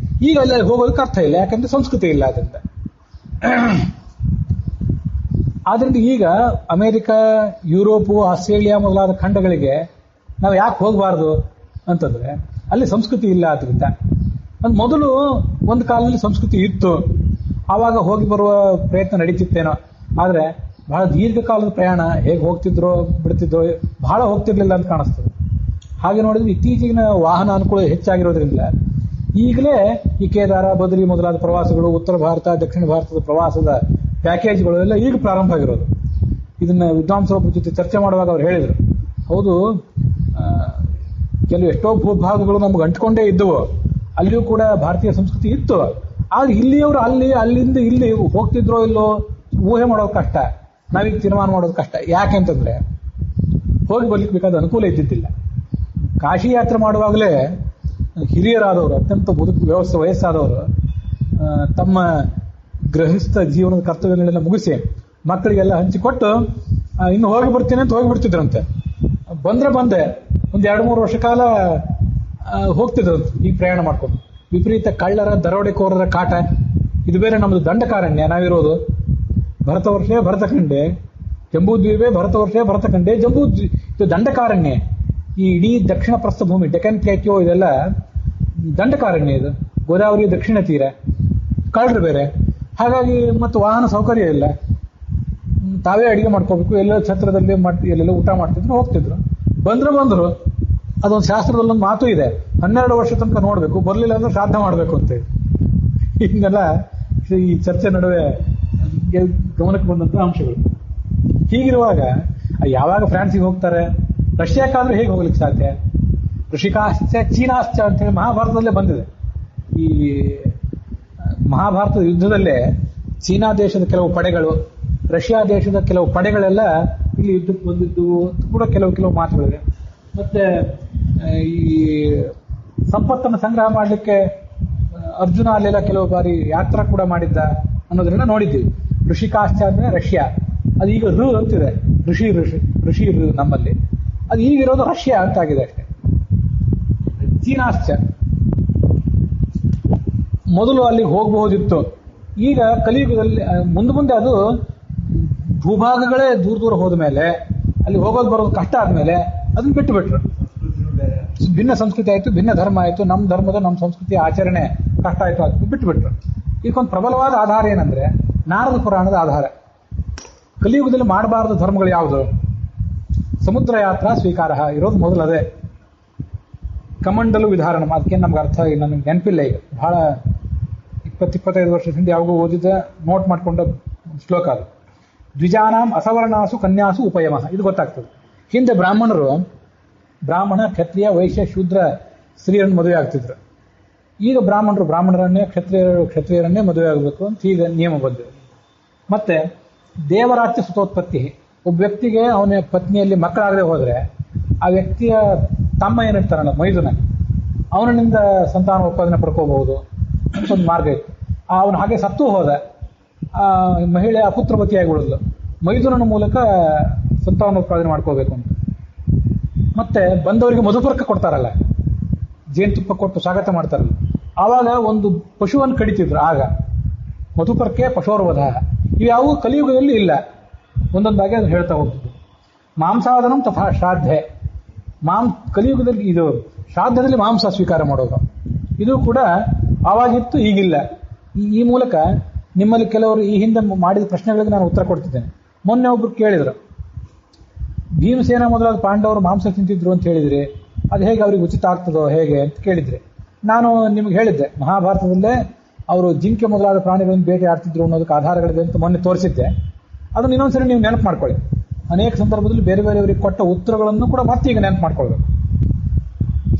ಈಗ ಅಲ್ಲಿ ಹೋಗೋದಕ್ಕೆ ಅರ್ಥ ಇಲ್ಲ, ಯಾಕಂದ್ರೆ ಸಂಸ್ಕೃತಿ ಇಲ್ಲ. ಆದ್ರಿಂದ ಈಗ ಅಮೆರಿಕ, ಯುರೋಪು, ಆಸ್ಟ್ರೇಲಿಯಾ ಮೊದಲಾದ ಖಂಡಗಳಿಗೆ ನಾವು ಯಾಕೆ ಹೋಗಬಾರ್ದು ಅಂತಂದ್ರೆ, ಅಲ್ಲಿ ಸಂಸ್ಕೃತಿ ಇಲ್ಲ ಅದರಿಂದ. ಮೊದಲು ಒಂದು ಕಾಲದಲ್ಲಿ ಸಂಸ್ಕೃತಿ ಇತ್ತು, ಆವಾಗ ಹೋಗಿ ಬರುವ ಪ್ರಯತ್ನ ನಡೀತಿತ್ತೇನೋ. ಆದ್ರೆ ಬಹಳ ದೀರ್ಘಕಾಲದ ಪ್ರಯಾಣ ಹೇಗೆ ಹೋಗ್ತಿದ್ರೋ ಬಿಡ್ತಿದ್ರೋ ಬಹಳ ಹೋಗ್ತಿರ್ಲಿಲ್ಲ ಅಂತ ಕಾಣಿಸ್ತದೆ. ಹಾಗೆ ನೋಡಿದ್ರೆ ಇತ್ತೀಚಿನ ವಾಹನ ಅನುಕೂಲ ಹೆಚ್ಚಾಗಿರೋದ್ರಿಂದ ಈಗಲೇ ಈ ಕೇದಾರ, ಬದರಿ ಮೊದಲಾದ ಪ್ರವಾಸಗಳು, ಉತ್ತರ ಭಾರತ, ದಕ್ಷಿಣ ಭಾರತದ ಪ್ರವಾಸದ ಪ್ಯಾಕೇಜ್ಗಳು ಎಲ್ಲ ಈಗ ಪ್ರಾರಂಭ ಆಗಿರೋದು. ಇದನ್ನ ವಿದ್ವಾಂಸರೊಬ್ಬರ ಜೊತೆ ಚರ್ಚೆ ಮಾಡುವಾಗ ಅವ್ರು ಹೇಳಿದ್ರು, ಹೌದು, ಕೆಲವು ಎಷ್ಟೋ ಭೂಭಾಗಗಳು ನಮ್ಗೆ ಅಂಟ್ಕೊಂಡೇ ಇದ್ದವು, ಅಲ್ಲಿಯೂ ಕೂಡ ಭಾರತೀಯ ಸಂಸ್ಕೃತಿ ಇತ್ತು. ಆದ್ರೆ ಇಲ್ಲಿಯವರು ಅಲ್ಲಿಂದ ಇಲ್ಲಿ ಹೋಗ್ತಿದ್ರೋ ಇಲ್ಲೋ ಊಹೆ ಮಾಡೋದು ಕಷ್ಟ, ನಾವೀಗ ತೀರ್ಮಾನ ಮಾಡೋದು ಕಷ್ಟ. ಯಾಕೆಂತಂದ್ರೆ ಹೋಗಿ ಬರ್ಲಿಕ್ಕೆ ಬೇಕಾದ ಅನುಕೂಲ ಇದ್ದಿದ್ದಿಲ್ಲ. ಕಾಶಿ ಯಾತ್ರೆ ಮಾಡುವಾಗಲೇ ಹಿರಿಯರಾದವರು, ಅತ್ಯಂತ ವಯಸ್ಸಾದವರು ತಮ್ಮ ಗೃಹಸ್ಥ ಜೀವನದ ಕರ್ತವ್ಯಗಳನ್ನೆಲ್ಲ ಮುಗಿಸಿ ಮಕ್ಕಳಿಗೆಲ್ಲ ಹಂಚಿಕೊಟ್ಟು ಇನ್ನು ಹೋಗಿ ಬರ್ತೀನಿ ಅಂತ ಹೋಗಿಬಿಡ್ತಿದ್ರಂತೆ. ಬಂದೆ ಒಂದು 2-3 ವರ್ಷ ಕಾಲ ಹೋಗ್ತಿದ್ರಂತೆ ಈ ಪ್ರಯಾಣ ಮಾಡ್ಕೊಂಡು. ವಿಪರೀತ ಕಳ್ಳರ, ದರೋಡೆಕೋರರ ಕಾಟ. ಇದು ಬೇರೆ ನಮ್ದು ದಂಡಕಾರಣ್ಯ, ನಾವಿರೋದು ಭರತವರ್ಷೇ ಭರತಖಂಡೆ, ಜಂಬೂದ್ವೀಪೇ ಭರತವರ್ಷೇ ಭರತಖಂಡೆ, ಇದು ದಂಡಕಾರಣ್ಯ. ಈ ಇಡೀ ದಕ್ಷಿಣ ಪ್ರಸ್ಥಭೂಮಿ, ಡೆಕ್ಕನ್ ಪ್ಲೇಟ್ಯೋ ಇದೆಲ್ಲ ದಂಡಕಾರಣ್ಯ. ಇದು ಗೋದಾವರಿ ದಕ್ಷಿಣ ತೀರ, ಕಳ್ಳರು ಬೇರೆ. ಹಾಗಾಗಿ ಮತ್ತು ವಾಹನ ಸೌಕರ್ಯ ಇಲ್ಲ, ತಾವೇ ಅಡಿಗೆ ಮಾಡ್ಕೋಬೇಕು. ಎಲ್ಲ ಛತ್ರದಲ್ಲಿ ಎಲ್ಲೆಲ್ಲ ಊಟ ಮಾಡ್ತಿದ್ರು, ಹೋಗ್ತಿದ್ರು. ಬಂದ್ರು. ಅದೊಂದು ಶಾಸ್ತ್ರದಲ್ಲೊಂದು ಮಾತು ಇದೆ, 12 ವರ್ಷ ತನಕ ನೋಡ್ಬೇಕು, ಬರ್ಲಿಲ್ಲ ಅಂದ್ರೆ ಶ್ರಾದ್ದ ಮಾಡ್ಬೇಕು ಅಂತೇಳಿ. ಹಿಂಗೆಲ್ಲ ಈ ಚರ್ಚೆ ನಡುವೆ ಗಮನಕ್ಕೆ ಬಂದಂತ ಅಂಶಗಳು. ಹೀಗಿರುವಾಗ ಯಾವಾಗ ಫ್ರಾನ್ಸಿಗೆ ಹೋಗ್ತಾರೆ, ರಷ್ಯಾಕ್ಕಾದ್ರೂ ಹೇಗೆ ಹೋಗ್ಲಿಕ್ಕೆ ಸಾಧ್ಯ? ಋಷಿಕಾಶ್ಚ ಚೀನಾಶ್ಚ ಅಂತ ಹೇಳಿ ಮಹಾಭಾರತದಲ್ಲೇ ಬಂದಿದೆ. ಈ ಮಹಾಭಾರತದ ಯುದ್ಧದಲ್ಲೇ ಚೀನಾ ದೇಶದ ಕೆಲವು ಪಡೆಗಳು, ರಷ್ಯಾ ದೇಶದ ಕೆಲವು ಪಡೆಗಳೆಲ್ಲ ಇಲ್ಲಿ ಯುದ್ಧಕ್ಕೆ ಬಂದಿದ್ದು ಕೂಡ ಕೆಲವು ಮಾತುಗಳಿವೆ. ಮತ್ತೆ ಈ ಸಂಪತ್ತನ್ನು ಸಂಗ್ರಹ ಮಾಡಲಿಕ್ಕೆ ಅರ್ಜುನ ಅಲ್ಲೆಲ್ಲ ಕೆಲವು ಬಾರಿ ಯಾತ್ರಾ ಕೂಡ ಮಾಡಿದ್ದ ಅನ್ನೋದನ್ನ ನೋಡಿದ್ದೀವಿ. ಋಷಿಕಾಶ್ಚ ಅಂದ್ರೆ ರಷ್ಯಾ, ಅದು ಈಗ ಅಂತಿದೆ, ಋಷಿ ನಮ್ಮಲ್ಲಿ. ಅದು ಈಗಿರೋದು ರಷ್ಯಾ ಅಂತ ಆಗಿದೆ ಅಷ್ಟೇ. ಚೀನಾಶ್ಚ ಮೊದಲು ಅಲ್ಲಿಗೆ ಹೋಗಬಹುದಿತ್ತು. ಈಗ ಕಲಿಯುಗದಲ್ಲಿ ಮುಂದೆ ಅದು ಭೂಭಾಗಗಳೇ ದೂರ ಹೋದ ಮೇಲೆ, ಅಲ್ಲಿ ಹೋಗೋದು ಬರೋದು ಕಷ್ಟ ಆದ್ಮೇಲೆ ಅದನ್ನ ಬಿಟ್ಟುಬಿಟ್ರು. ಭಿನ್ನ ಸಂಸ್ಕೃತಿ ಆಯ್ತು, ಭಿನ್ನ ಧರ್ಮ ಆಯ್ತು, ನಮ್ಮ ಧರ್ಮದ ನಮ್ಮ ಸಂಸ್ಕೃತಿ ಆಚರಣೆ ಕಷ್ಟ ಆಯ್ತು, ಅದಕ್ಕೆ ಬಿಟ್ಟುಬಿಟ್ರು. ಇದಕ್ಕೊಂದು ಪ್ರಬಲವಾದ ಆಧಾರ ಏನಂದ್ರೆ ನಾರದ ಪುರಾಣದ ಆಧಾರ. ಕಲಿಯುಗದಲ್ಲಿ ಮಾಡಬಾರದು ಧರ್ಮಗಳು ಯಾವುದು? ಸಮುದ್ರ ಯಾತ್ರಾ ಸ್ವೀಕಾರ ಇರೋದು ಮೊದಲು ಅದೇ. ಕಮಂಡಲು ವಿಧಾರಣ, ಅದಕ್ಕೆ ನಮ್ಗೆ ಅರ್ಥ ನನಗೆ ನೆನಪಿಲ್ಲ. ಈಗ ಬಹಳ 20-25 ವರ್ಷದ ಹಿಂದೆ ಯಾವಾಗೂ ಓದಿದ ನೋಟ್ ಮಾಡ್ಕೊಂಡ ಶ್ಲೋಕ ಅದು. ದ್ವಿಜಾನಾಂ ಅಸವರ್ಣಾಸು ಕನ್ಯಾಸು ಉಪಯಮಃ, ಇದು ಗೊತ್ತಾಗ್ತದೆ. ಹಿಂದೆ ಬ್ರಾಹ್ಮಣ, ಕ್ಷತ್ರಿಯ, ವೈಶ್ಯ, ಶೂದ್ರ ಸ್ತ್ರೀಯರನ್ನು ಮದುವೆ ಆಗ್ತಿದ್ರು. ಈಗ ಬ್ರಾಹ್ಮಣರನ್ನೇ, ಕ್ಷತ್ರಿಯರನ್ನೇ ಮದುವೆ ಆಗಬೇಕು ಅಂತ ಈಗ ನಿಯಮ ಬಂದಿದೆ. ಮತ್ತೆ ದೇವರಾಜ್ಯ ಸುತೋತ್ಪತ್ತಿ, ಒಬ್ಬ ವ್ಯಕ್ತಿಗೆ ಅವನ ಪತ್ನಿಯಲ್ಲಿ ಮಕ್ಕಳಾಗದೆ ಹೋದ್ರೆ ಆ ವ್ಯಕ್ತಿಯ ತಮ್ಮ ಏನಿರ್ತಾರಲ್ಲ ಮೈದುನ, ಅವನಿಂದ ಸಂತಾನ ಉತ್ಪಾದನೆ ಪಡ್ಕೋಬಹುದು ಅಂತ ಒಂದು ಮಾರ್ಗ ಇತ್ತು. ಅವನು ಹಾಗೆ ಸತ್ತು ಹೋದ, ಆ ಮಹಿಳೆ ಅಪುತ್ರವತಿಯಾಗಿ ಉಳಿದ್ಲು, ಮೈದುನನ ಮೂಲಕ ಸಂತಾನ ಉತ್ಪಾದನೆ ಮಾಡ್ಕೋಬೇಕು ಅಂತ. ಮತ್ತೆ ಬಂದವರಿಗೆ ಮಧುಪರ್ಕ ಕೊಡ್ತಾರಲ್ಲ, ಜೇನುತುಪ್ಪ ಕೊಟ್ಟು ಸ್ವಾಗತ ಮಾಡ್ತಾರಲ್ಲ, ಆವಾಗ ಒಂದು ಪಶುವನ್ನು ಕಡಿತಿದ್ರು. ಆಗ ಮಧುಪರ್ಕೆ ಪಶೋರ್ವಧ, ಇವ್ಯಾವು ಕಲಿಯುಗದಲ್ಲಿ ಇಲ್ಲ. ಒಂದೊಂದಾಗಿ ಅದನ್ನು ಹೇಳ್ತಾ ಹೋಗ್ತಿದ್ರು. ಮಾಂಸಾದನಂ ತಥಾ ಶ್ರಾದ್ಧೆ, ಕಲಿಯುಗದಲ್ಲಿ ಇದು ಶ್ರಾದ್ದದಲ್ಲಿ ಮಾಂಸ ಸ್ವೀಕಾರ ಮಾಡೋದು, ಇದು ಕೂಡ ಆವಾಗಿತ್ತು, ಈಗಿಲ್ಲ. ಈ ಮೂಲಕ ನಿಮ್ಮಲ್ಲಿ ಕೆಲವರು ಈ ಹಿಂದೆ ಮಾಡಿದ ಪ್ರಶ್ನೆಗಳಿಗೆ ನಾನು ಉತ್ತರ ಕೊಡ್ತಿದ್ದೇನೆ. ಮೊನ್ನೆ ಒಬ್ರು ಕೇಳಿದ್ರು, ಭೀಮಸೇನ ಮೊದಲಾದ ಪಾಂಡವರು ಮಾಂಸ ತಿಂತಿದ್ರು ಅಂತ ಹೇಳಿದ್ರಿ, ಅದು ಹೇಗೆ ಅವ್ರಿಗೆ ಉಚಿತ ಆಗ್ತದೋ ಹೇಗೆ ಅಂತ ಕೇಳಿದ್ರೆ, ನಾನು ನಿಮ್ಗೆ ಹೇಳಿದ್ದೆ ಮಹಾಭಾರತದಲ್ಲೇ ಅವರು ಜಿಂಕೆ ಮೊದಲಾದ ಪ್ರಾಣಿಗಳನ್ನು ಬೇಟೆ ಆಡ್ತಿದ್ರು ಅನ್ನೋದಕ್ಕೆ ಆಧಾರಗಳಿದೆ ಅಂತ ಮೊನ್ನೆ ತೋರಿಸಿದ್ದೆ. ಅದನ್ನು ಇನ್ನೊಂದ್ಸರಿ ನೀವು ನೆನಪು ಮಾಡ್ಕೊಳ್ಳಿ. ಅನೇಕ ಸಂದರ್ಭದಲ್ಲಿ ಬೇರೆಯವರಿಗೆ ಕೊಟ್ಟ ಉತ್ತರಗಳನ್ನು ಕೂಡ ಮತ್ತೆ ಈಗ ನೆನಪು ಮಾಡ್ಕೊಳ್ಬೇಕು.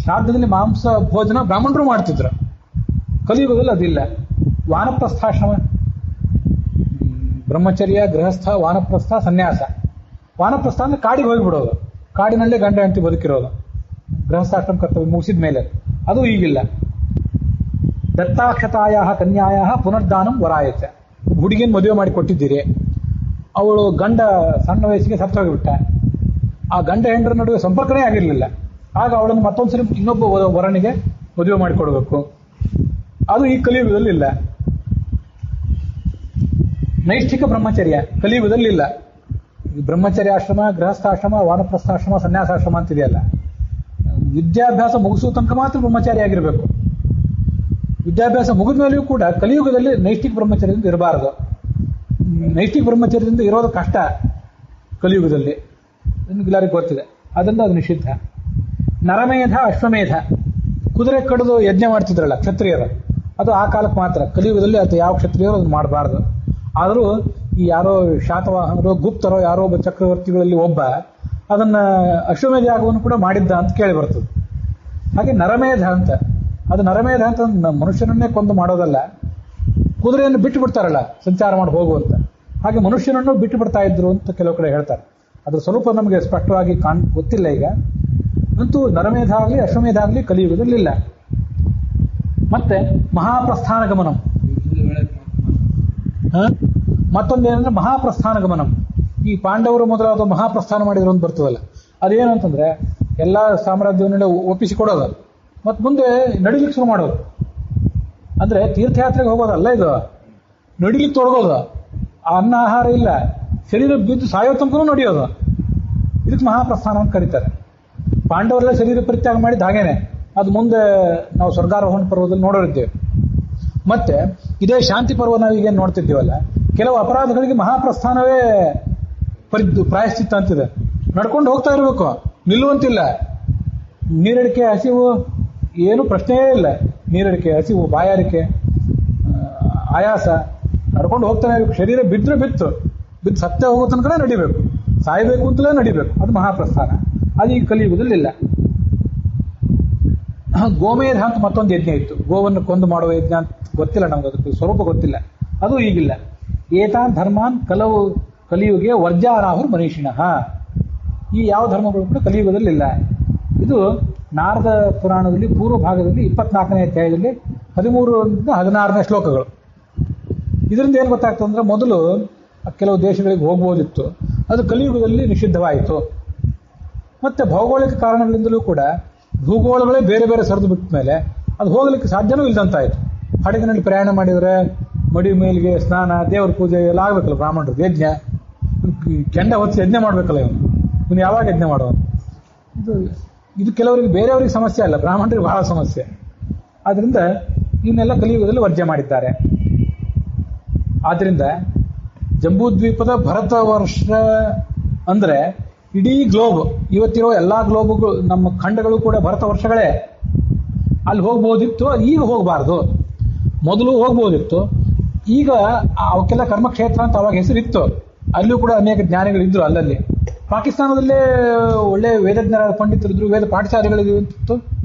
ಶ್ರಾದ್ದದಲ್ಲಿ ಮಾಂಸ ಭೋಜನ ಬ್ರಾಹ್ಮಣರು ಮಾಡ್ತಿದ್ರು, ಕಲಿಯುಗದಲ್ಲಿ ಅದಿಲ್ಲ. ವಾನಪ್ರಸ್ಥಾಶ್ರಮ, ಬ್ರಹ್ಮಚರ್ಯ, ಗೃಹಸ್ಥ, ವಾನಪ್ರಸ್ಥ, ಸನ್ಯಾಸ. ವಾನಪ್ರಸ್ಥ ಅಂದ್ರೆ ಕಾಡಿಗೆ ಹೋಗಿಬಿಡೋದು, ಕಾಡಿನಲ್ಲೇ ಗಂಡ ಹೆಂಡತಿ ಬದುಕಿರೋದು, ಗೃಹಸ್ಥಾಶ್ರಮ ಕರ್ತವ್ಯ ಮುಗಿಸಿದ ಮೇಲೆ. ಅದು ಈಗಿಲ್ಲ. ದತ್ತಾಕ್ಷತಾಯ ಕನ್ಯಾಯ ಪುನರ್ದಾನಂ ವರಾಯಚ, ಹುಡುಗಿಯನ್ನು ಮದುವೆ ಮಾಡಿ ಕೊಟ್ಟಿದ್ದೀರಿ, ಅವಳು ಗಂಡ ಸಣ್ಣ ವಯಸ್ಸಿಗೆ ಸತ್ತೋಗಿಬಿಟ್ಟ, ಆ ಗಂಡ ಹೆಂಡರ ನಡುವೆ ಸಂಪರ್ಕನೇ ಆಗಿರಲಿಲ್ಲ, ಆಗ ಅವಳನ್ನು ಮತ್ತೊಂದ್ಸರಿ ಇನ್ನೊಬ್ಬ ವರನಿಗೆ ಮದುವೆ ಮಾಡಿಕೊಡ್ಬೇಕು. ಅದು ಈ ಕಲಿಯುಗದಲ್ಲಿ ಇಲ್ಲ. ನೈಷ್ಠಿಕ ಬ್ರಹ್ಮಚರ್ಯ ಕಲಿಯುಗದಲ್ಲಿ ಇಲ್ಲ. ಬ್ರಹ್ಮಚರ್ಯಾಶ್ರಮ, ಗೃಹಸ್ಥಾಶ್ರಮ, ವಾನಪ್ರಸ್ಥಾಶ್ರಮ, ಸನ್ಯಾಸಾಶ್ರಮ ಅಂತಿದೆಯಲ್ಲ, ವಿದ್ಯಾಭ್ಯಾಸ ಮುಗಿಸುವ ತನಕ ಮಾತ್ರ ಬ್ರಹ್ಮಚಾರಿ ಆಗಿರಬೇಕು. ವಿದ್ಯಾಭ್ಯಾಸ ಮುಗಿದ ಮೇಲೆಯೂ ಕೂಡ ಕಲಿಯುಗದಲ್ಲಿ ನೈಷ್ಠಿಕ ಬ್ರಹ್ಮಚರ್ಯದಿಂದ ಇರಬಾರದು. ನೈಷ್ಠಿಕ ಬ್ರಹ್ಮಚರ್ಯದಿಂದ ಇರೋದು ಕಷ್ಟ ಕಲಿಯುಗದಲ್ಲಿ, ಎಲ್ಲರಿಗೂ ಗೊತ್ತಿದೆ. ಅದರಿಂದ ಅದು ನಿಷಿದ್ಧ. ನರಮೇಧ, ಅಶ್ವಮೇಧ, ಕುದುರೆ ಕಡಿದು ಯಜ್ಞ ಮಾಡ್ತಿದ್ರಲ್ಲ ಕ್ಷತ್ರಿಯರು, ಅದು ಆ ಕಾಲಕ್ಕೆ ಮಾತ್ರ. ಕಲಿಯುಗದಲ್ಲಿ ಅದು ಯಾವ ಕ್ಷತ್ರಿಯರು ಅದನ್ನು ಮಾಡಬಾರ್ದು. ಆದರೂ ಈ ಯಾರೋ ಶಾತವಾಹನರು, ಗುಪ್ತರೋ ಯಾರೋ ಒಬ್ಬ ಚಕ್ರವರ್ತಿಗಳಲ್ಲಿ ಒಬ್ಬ ಅದನ್ನ ಅಶ್ವಮೇಧ ಯಾಗವನ್ನು ಕೂಡ ಮಾಡಿದ್ದ ಅಂತ ಕೇಳಿ ಬರ್ತದೆ. ಹಾಗೆ ನರಮೇಧ ಅಂತ, ಅದು ನರಮೇಧ ಅಂತ ಮನುಷ್ಯನನ್ನೇ ಕೊಂದು ಮಾಡೋದಲ್ಲ, ಕುದುರೆಯನ್ನು ಬಿಟ್ಟು ಬಿಡ್ತಾರಲ್ಲ ಸಂಚಾರ ಮಾಡಿ ಹೋಗುವಂತ, ಹಾಗೆ ಮನುಷ್ಯನನ್ನು ಬಿಟ್ಟು ಬಿಡ್ತಾ ಇದ್ರು ಅಂತ ಕೆಲವು ಕಡೆ ಹೇಳ್ತಾರೆ. ಅದ್ರ ಸ್ವಲ್ಪ ನಮಗೆ ಸ್ಪಷ್ಟವಾಗಿ ಗೊತ್ತಿಲ್ಲ ಈಗ. ಅಂತೂ ನರಮೇಧ ಆಗಲಿ ಅಶ್ವಮೇಧ ಆಗಲಿ ಕಲಿಯುಗದಲ್ಲಿಲ್ಲ. ಮತ್ತೆ ಮಹಾಪ್ರಸ್ಥಾನ ಗಮನಂ, ಮತ್ತೊಂದೇನಂದ್ರೆ ಮಹಾಪ್ರಸ್ಥಾನ ಗಮನಂ. ಈ ಪಾಂಡವರು ಮೊದಲಾದ ಮಹಾಪ್ರಸ್ಥಾನ ಮಾಡಿದ್ರು ಅಂತ ಬರ್ತದಲ್ಲ, ಅದೇನು ಅಂತಂದ್ರೆ ಎಲ್ಲ ಸಾಮ್ರಾಜ್ಯವನ್ನೆಲ್ಲ ಒಪ್ಪಿಸಿಕೊಡೋದು, ಮತ್ತೆ ಮುಂದೆ ನಡಿಲಿಕ್ಕೆ ಶುರು ಮಾಡೋದು. ಅಂದ್ರೆ ತೀರ್ಥಯಾತ್ರೆಗೆ ಹೋಗೋದಲ್ಲ ಇದು, ನಡಿಲಿಕ್ಕೆ ತೊಡಗೋದು. ಅನ್ನ ಆಹಾರ ಇಲ್ಲ, ಶರೀರ ಬಿದ್ದು ಸಾಯೋ ತನಕನೂ ನಡೆಯೋದು. ಇದಕ್ಕೆ ಮಹಾಪ್ರಸ್ಥಾನ ಅಂತ ಕರೀತಾರೆ. ಪಾಂಡವರೆಲ್ಲ ಶರೀರ ಪರಿತ್ಯಾಗ ಮಾಡಿದ ಹಾಗೇನೆ ಅದು ಮುಂದೆ ನಾವು ಸ್ವರ್ಗಾರೋಹಣ ಪರ್ವದಲ್ಲಿ ನೋಡೋರಿದ್ದೇವೆ. ಮತ್ತೆ ಇದೇ ಶಾಂತಿ ಪರ್ವ ನಾವೀಗೇನು ನೋಡ್ತಿದ್ದೀವಲ್ಲ, ಕೆಲವು ಅಪರಾಧಗಳಿಗೆ ಮಹಾಪ್ರಸ್ಥಾನವೇ ಪ್ರಾಯಶ್ಚಿತ್ತ ಅಂತಿದೆ. ನಡ್ಕೊಂಡು ಹೋಗ್ತಾ ಇರಬೇಕು, ನಿಲ್ಲುವಂತಿಲ್ಲ. ನೀರಡಿಕೆ, ಹಸಿವು ಏನು ಪ್ರಶ್ನೆಯೇ ಇಲ್ಲ. ನೀರಡಿಕೆ, ಹಸಿವು, ಬಾಯಾರಿಕೆ, ಆಯಾಸ, ನಡ್ಕೊಂಡು ಹೋಗ್ತಾನೆ ಇರಬೇಕು. ಶರೀರ ಬಿದ್ದು ಸತ್ಯ ಹೋಗೋ ತನಕ ನಡಿಬೇಕು, ಸಾಯಬೇಕು ಅಂತಲೇ ನಡಿಬೇಕು. ಅದು ಮಹಾಪ್ರಸ್ಥಾನ. ಅದು ಈ ಕಲಿಯುಗದಲ್ಲಿಲ್ಲ. ಗೋಮೇಧ ಅಂತ ಮತ್ತೊಂದು ಯಜ್ಞ ಇತ್ತು. ಗೋವನ್ನು ಕೊಂದು ಮಾಡುವ ಯಜ್ಞ ಅಂತ ಗೊತ್ತಿಲ್ಲ ನಮ್ಗೆ, ಅದಕ್ಕೆ ಸ್ವರೂಪ ಗೊತ್ತಿಲ್ಲ. ಅದು ಈಗಿಲ್ಲ. ಏತಾನ್ ಧರ್ಮಾನ್ ಕಲಿಯುಗೆ ವರ್ಜಾರಾಹುರ್ ಮನೀಷಿಣಃ. ಈ ಯಾವ ಧರ್ಮಗಳು ಕೂಡ ಕಲಿಯುಗದಲ್ಲಿಲ್ಲ. ಇದು ನಾರದ ಪುರಾಣದಲ್ಲಿ ಪೂರ್ವ ಭಾಗದಲ್ಲಿ 24ನೇ ಅಧ್ಯಾಯದಲ್ಲಿ 13ರಿಂದ 16ನೇ ಶ್ಲೋಕಗಳು. ಇದರಿಂದ ಏನು ಗೊತ್ತಾಗ್ತದೆ ಅಂದ್ರೆ, ಮೊದಲು ಕೆಲವು ದೇಶಗಳಿಗೆ ಹೋಗ್ಬೋದಿತ್ತು, ಅದು ಕಲಿಯುಗದಲ್ಲಿ ನಿಷಿದ್ಧವಾಯಿತು. ಮತ್ತೆ ಭೌಗೋಳಿಕ ಕಾರಣಗಳಿಂದಲೂ ಕೂಡ ಭೂಗೋಳಗಳೇ ಬೇರೆ ಬೇರೆ ಸರಿದು ಬಿಟ್ಟ ಮೇಲೆ ಅದು ಹೋಗ್ಲಿಕ್ಕೆ ಸಾಧ್ಯನೂ ಇಲ್ದಂತಾಯಿತು. ಹಡಗಿನಲ್ಲಿ ಪ್ರಯಾಣ ಮಾಡಿದರೆ ಮಡಿ ಮೇಲಿಗೆ ಸ್ನಾನ, ದೇವರ ಪೂಜೆ ಎಲ್ಲ ಆಗ್ಬೇಕಲ್ಲ, ಬ್ರಾಹ್ಮಣರು ಯಜ್ಞ, ಕೆಂಡ ಹೊತ್ತು ಯಜ್ಞ ಮಾಡ್ಬೇಕಲ್ಲ ಇವನು ಯಾವಾಗ ಯಜ್ಞ ಮಾಡೋನು? ಇದು ಕೆಲವರಿಗೆ ಬೇರೆಯವರಿಗೆ ಸಮಸ್ಯೆ ಅಲ್ಲ, ಬ್ರಾಹ್ಮಣರಿಗೆ ಬಹಳ ಸಮಸ್ಯೆ. ಆದ್ರಿಂದ ಇವನ್ನೆಲ್ಲ ಕಲಿಯುಗದಲ್ಲಿ ವರ್ಜ್ಯ ಮಾಡಿದ್ದಾರೆ. ಆದ್ರಿಂದ ಜಂಬೂದ್ವೀಪದ ಭರತ ವರ್ಷ ಅಂದ್ರೆ ಇಡೀ ಗ್ಲೋಬ್, ಇವತ್ತಿರೋ ಎಲ್ಲಾ ಗ್ಲೋಬ್ಗಳು, ನಮ್ಮ ಖಂಡಗಳು ಕೂಡ ಭರತ ವರ್ಷಗಳೇ. ಅಲ್ಲಿ ಹೋಗ್ಬೋದಿತ್ತು, ಈಗ ಹೋಗಬಾರ್ದು. ಮೊದಲು ಹೋಗ್ಬೋದಿತ್ತು, ಈಗ ಅವಕ್ಕೆಲ್ಲ ಕರ್ಮಕ್ಷೇತ್ರ ಅಂತ ಅವಾಗ ಹೆಸರಿತ್ತು. ಅಲ್ಲೂ ಕೂಡ ಅನೇಕ ಜ್ಞಾನಿಗಳಿದ್ರು. ಅಲ್ಲಲ್ಲಿ ಪಾಕಿಸ್ತಾನದಲ್ಲೇ ಒಳ್ಳೆ ವೇದಜ್ಞರ ಪಂಡಿತರಿದ್ರು, ವೇದ ಪಾಠಶಾಲೆಗಳಿತ್ತು.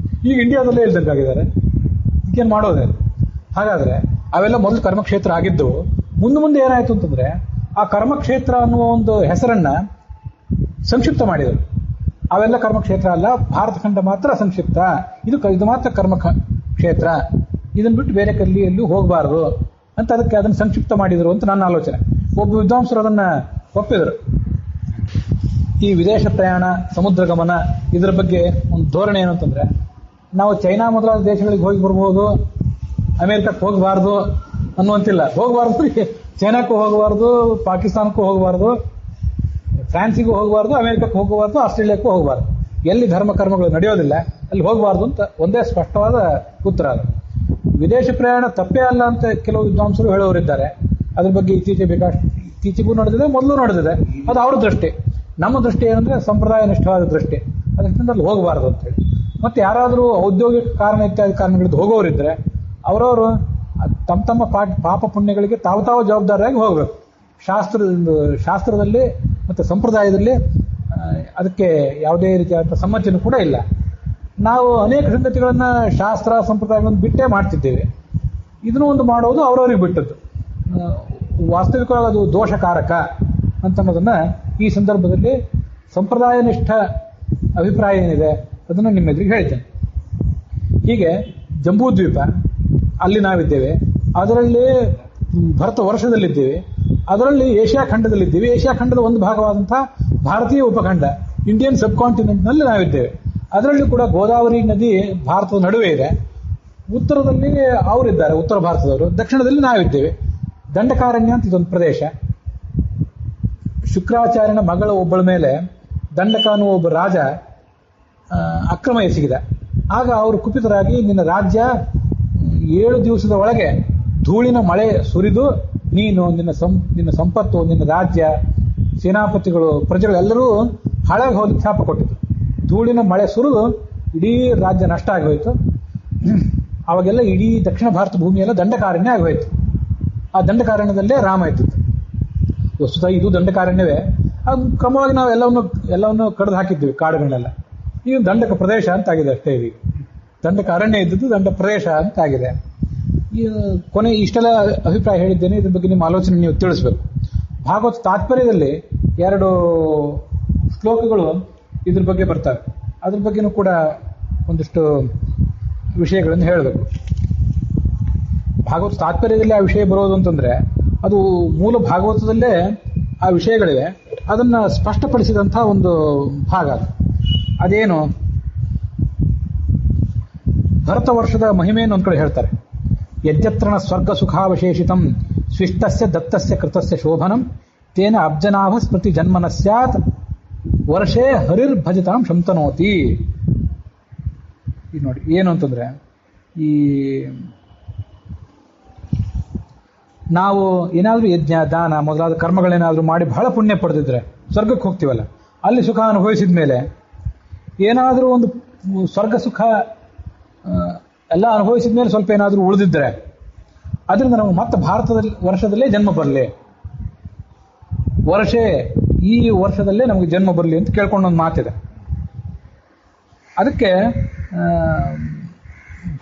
ಈಗ ಇಂಡಿಯಾದಲ್ಲೇ ಇಲ್ದಂಗಾಗಿದ್ದಾರೆ. ಈಗೇನು ಮಾಡೋದೇ? ಹಾಗಾದ್ರೆ ಅವೆಲ್ಲ ಮೊದಲು ಕರ್ಮಕ್ಷೇತ್ರ ಆಗಿದ್ದವು. ಮುಂದೆ ಏನಾಯ್ತು ಅಂತಂದ್ರೆ, ಆ ಕರ್ಮಕ್ಷೇತ್ರ ಅನ್ನುವ ಒಂದು ಹೆಸರನ್ನ ಸಂಕ್ಷಿಪ್ತ ಮಾಡಿದರು. ಅವೆಲ್ಲ ಕರ್ಮಕ್ಷೇತ್ರ ಅಲ್ಲ, ಭಾರತ ಖಂಡ ಮಾತ್ರ ಸಂಕ್ಷಿಪ್ತ, ಇದು ಮಾತ್ರ ಕರ್ಮ ಕ್ಷೇತ್ರ, ಇದನ್ನ ಬಿಟ್ಟು ಬೇರೆ ಕಲ್ಲಿಯಲ್ಲೂ ಹೋಗಬಾರದು ಅಂತ ಅದನ್ನು ಸಂಕ್ಷಿಪ್ತ ಮಾಡಿದರು ಅಂತ ನನ್ನ ಆಲೋಚನೆ. ಒಬ್ಬ ವಿದ್ವಾಂಸರು ಅದನ್ನ ಒಪ್ಪಿದರು. ಈ ವಿದೇಶ ಪ್ರಯಾಣ, ಸಮುದ್ರ ಗಮನ, ಇದರ ಬಗ್ಗೆ ಒಂದು ಧೋರಣೆ ಏನು ಅಂತಂದ್ರೆ, ನಾವು ಚೈನಾ ಮೊದಲಾದ ದೇಶಗಳಿಗೆ ಹೋಗಿ ಬರ್ಬೋದು, ಅಮೆರಿಕಕ್ಕೆ ಹೋಗಬಾರ್ದು ಅನ್ನುವಂತಿಲ್ಲ. ಹೋಗಬಾರ್ದು, ಚೈನಾಕ್ಕೂ ಹೋಗಬಾರ್ದು, ಪಾಕಿಸ್ತಾನಕ್ಕೂ ಹೋಗಬಾರ್ದು, ಫ್ರಾನ್ಸಿಗೂ ಹೋಗಬಾರ್ದು, ಅಮೆರಿಕಕ್ಕೆ ಹೋಗಬಾರ್ದು, ಆಸ್ಟ್ರೇಲಿಯಾಕ್ಕೂ ಹೋಗಬಾರ್ದು. ಎಲ್ಲಿ ಧರ್ಮ ಕರ್ಮಗಳು ನಡೆಯೋದಿಲ್ಲ ಅಲ್ಲಿ ಹೋಗಬಾರ್ದು ಅಂತ ಒಂದೇ ಸ್ಪಷ್ಟವಾದ ಉತ್ತರ. ಅದು ವಿದೇಶ ಪ್ರಯಾಣ ತಪ್ಪೇ ಅಲ್ಲ ಅಂತ ಕೆಲವು ವಿದ್ವಾಂಸರು ಹೇಳೋರಿದ್ದಾರೆ. ಅದ್ರ ಬಗ್ಗೆ ಇತ್ತೀಚೆಗೂ ನಡೆದಿದೆ, ಮೊದಲು ನಡೆದಿದೆ. ಅದು ಅವ್ರ ದೃಷ್ಟಿ. ನಮ್ಮ ದೃಷ್ಟಿ ಏನಂದ್ರೆ ಸಂಪ್ರದಾಯ ನಿಷ್ಠವಾದ ದೃಷ್ಟಿ. ಅದರಿಂದ ಅಲ್ಲಿ ಹೋಗಬಾರ್ದು ಅಂತೇಳಿ. ಮತ್ತೆ ಯಾರಾದರೂ ಔದ್ಯೋಗಿಕ ಕಾರಣ ಇತ್ಯಾದಿ ಕಾರಣಗಳಿದ್ದು ಹೋಗೋರಿದ್ರೆ ಅವರವರು ತಮ್ಮ ಪಾಪ ಪುಣ್ಯಗಳಿಗೆ ತಾವು ಜವಾಬ್ದಾರಿಯಾಗಿ ಹೋಗಬೇಕು. ಶಾಸ್ತ್ರದಲ್ಲಿ ಮತ್ತೆ ಸಂಪ್ರದಾಯದಲ್ಲಿ ಅದಕ್ಕೆ ಯಾವುದೇ ರೀತಿಯಾದ ಸಮ್ಮತಿನೂ ಕೂಡ ಇಲ್ಲ. ನಾವು ಅನೇಕ ಸಂಗತಿಗಳನ್ನ ಶಾಸ್ತ್ರ ಸಂಪ್ರದಾಯಗಳನ್ನು ಬಿಟ್ಟೇ ಮಾಡ್ತಿದ್ದೇವೆ. ಇದನ್ನು ಒಂದು ಮಾಡೋದು ಅವರವರಿಗೆ ಬಿಟ್ಟದ್ದು. ವಾಸ್ತವಿಕವಾಗಿ ಅದು ದೋಷಕಾರಕ ಅಂತನ್ನೋದನ್ನ ಈ ಸಂದರ್ಭದಲ್ಲಿ ಸಂಪ್ರದಾಯ ನಿಷ್ಠ ಅಭಿಪ್ರಾಯ ಏನಿದೆ ಅದನ್ನು ನಿಮ್ಮೆದುರಿಗೆ ಹೇಳ್ತೇನೆ. ಹೀಗೆ ಜಂಬೂದ್ವೀಪ ಅಲ್ಲಿ ನಾವಿದ್ದೇವೆ, ಅದರಲ್ಲಿ ಭರತ ವರ್ಷದಲ್ಲಿದ್ದೇವೆ, ಅದರಲ್ಲಿ ಏಷ್ಯಾ ಖಂಡದಲ್ಲಿದ್ದೇವೆ. ಏಷ್ಯಾ ಖಂಡದ ಒಂದು ಭಾಗವಾದಂತಹ ಭಾರತೀಯ ಉಪಖಂಡ, ಇಂಡಿಯನ್ ಸಬ್ ಕಾಂಟಿನೆಂಟ್ನಲ್ಲಿ ನಾವಿದ್ದೇವೆ. ಅದರಲ್ಲಿ ಕೂಡ ಗೋದಾವರಿ ನದಿ ಭಾರತದ ನಡುವೆ ಇದೆ. ಉತ್ತರದಲ್ಲಿ ಅವರಿದ್ದಾರೆ, ಉತ್ತರ ಭಾರತದವರು. ದಕ್ಷಿಣದಲ್ಲಿ ನಾವಿದ್ದೇವೆ. ದಂಡಕಾರಣ್ಯ ಅಂತ ಇದೊಂದು ಪ್ರದೇಶ. ಶುಕ್ರಾಚಾರ್ಯನ ಮಗಳ ಒಬ್ಬಳ ಮೇಲೆ ದಂಡಕ ಅನ್ನುವ ಒಬ್ಬ ರಾಜ ಅಕ್ರಮ ಎಸಗಿದ. ಆಗ ಅವರು ಕುಪಿತರಾಗಿ ನಿನ್ನ ರಾಜ್ಯ 7 ದಿವಸದ ಒಳಗೆ ಧೂಳಿನ ಮಳೆ ಸುರಿದು ನೀನು ನಿನ್ನ ಸಂಪತ್ತು, ನಿನ್ನ ರಾಜ್ಯ, ಸೇನಾಪತಿಗಳು, ಪ್ರಜೆಗಳು ಎಲ್ಲರೂ ಹಾಳಾಗಿ ಹೋಗಿ ಶಾಪ ಕೊಟ್ಟಿದ್ರು. ಧೂಳಿನ ಮಳೆ ಸುರಿದು ಇಡೀ ರಾಜ್ಯ ನಷ್ಟ ಆಗೋಯ್ತು. ಅವಾಗೆಲ್ಲ ಇಡೀ ದಕ್ಷಿಣ ಭಾರತ ಭೂಮಿಯೆಲ್ಲ ದಂಡಕಾರಣ್ಯ ಆಗೋಯ್ತು. ಆ ದಂಡಕಾರಣ್ಯದಲ್ಲೇ ರಾಮ ಇದ್ದಿತ್ತು. ವಸ್ತುತಃ ಇದು ದಂಡಕಾರಣ್ಯವೇ. ಅದು ಕ್ರಮವಾಗಿ ನಾವು ಎಲ್ಲವನ್ನು ಕಡಿದು ಹಾಕಿದ್ವಿ ಕಾಡುಗಳನ್ನೆಲ್ಲ. ಈಗ ದಂಡಕ ಪ್ರದೇಶ ಅಂತಾಗಿದೆ ಅಷ್ಟೇ. ಈಗ ದಂಡಕ ಅರಣ್ಯ ಇದ್ದದ್ದು ದಂಡ ಪ್ರದೇಶ ಅಂತಾಗಿದೆ. ಈ ಕೊನೆ ಇಷ್ಟೆಲ್ಲ ಅಭಿಪ್ರಾಯ ಹೇಳಿದ್ದೇನೆ. ಇದ್ರ ಬಗ್ಗೆ ನಿಮ್ಮ ಆಲೋಚನೆ ನೀವು ತಿಳಿಸ್ಬೇಕು. ಭಾಗವತ ತಾತ್ಪರ್ಯದಲ್ಲಿ 2 ಶ್ಲೋಕಗಳು ಇದ್ರ ಬಗ್ಗೆ ಬರ್ತವೆ. ಅದ್ರ ಬಗ್ಗೆನೂ ಕೂಡ ಒಂದಿಷ್ಟು ವಿಷಯಗಳನ್ನು ಹೇಳಬೇಕು. ಭಾಗವತ ತಾತ್ಪರ್ಯದಲ್ಲಿ ಆ ವಿಷಯ ಬರೋದು ಅಂತಂದ್ರೆ ಅದು ಮೂಲ ಭಾಗವತದಲ್ಲೇ ಆ ವಿಷಯಗಳಿವೆ. ಅದನ್ನ ಸ್ಪಷ್ಟಪಡಿಸಿದಂತಹ ಒಂದು ಭಾಗ ಅದು. ಅದೇನು, ಭರತ ವರ್ಷದ ಮಹಿಮೆಯನ್ನು ಒಂದ್ ಕಡೆ ಹೇಳ್ತಾರೆ. ಯದ್ಯತ್ರಣ ಸ್ವರ್ಗ ಸುಖಾವಶೇಷಿತಂ ಸ್ವಿಷ್ಟಸ್ಯ ದತ್ತಸ್ಯ ಕೃತಸ್ಯ ಶೋಭನಂ ತೇನ ಅಬ್ಜನಾಭ ಸ್ಮೃತಿ ಜನ್ಮನ ಸ್ಯಾತ್ ವರ್ಷೇ ಹರಿರ್ ಭಜತಾಂ ಶಂತನೋತಿ. ಈಗ ನೋಡಿ ಏನು ಅಂತಂದ್ರೆ, ಈ ನಾವು ಏನಾದ್ರೂ ಯಜ್ಞ, ದಾನ ಮೊದಲಾದ ಕರ್ಮಗಳೇನಾದ್ರೂ ಮಾಡಿ ಬಹಳ ಪುಣ್ಯ ಪಡೆದಿದ್ರೆ ಸ್ವರ್ಗಕ್ಕೆ ಹೋಗ್ತೀವಲ್ಲ, ಅಲ್ಲಿ ಸುಖ ಅನುಭವಿಸಿದ ಮೇಲೆ ಏನಾದರೂ ಒಂದು ಸ್ವರ್ಗ ಸುಖ ಎಲ್ಲ ಅನುಭವಿಸಿದ ಮೇಲೆ ಸ್ವಲ್ಪ ಏನಾದರೂ ಉಳಿದಿದ್ರೆ ಅದರಿಂದ ನಮಗೆ ಮತ್ತೆ ವರ್ಷದಲ್ಲೇ ಜನ್ಮ ಬರಲಿ, ಈ ವರ್ಷದಲ್ಲೇ ನಮಗೆ ಜನ್ಮ ಬರಲಿ ಅಂತ ಕೇಳ್ಕೊಂಡು ಒಂದು ಮಾತಿದೆ. ಅದಕ್ಕೆ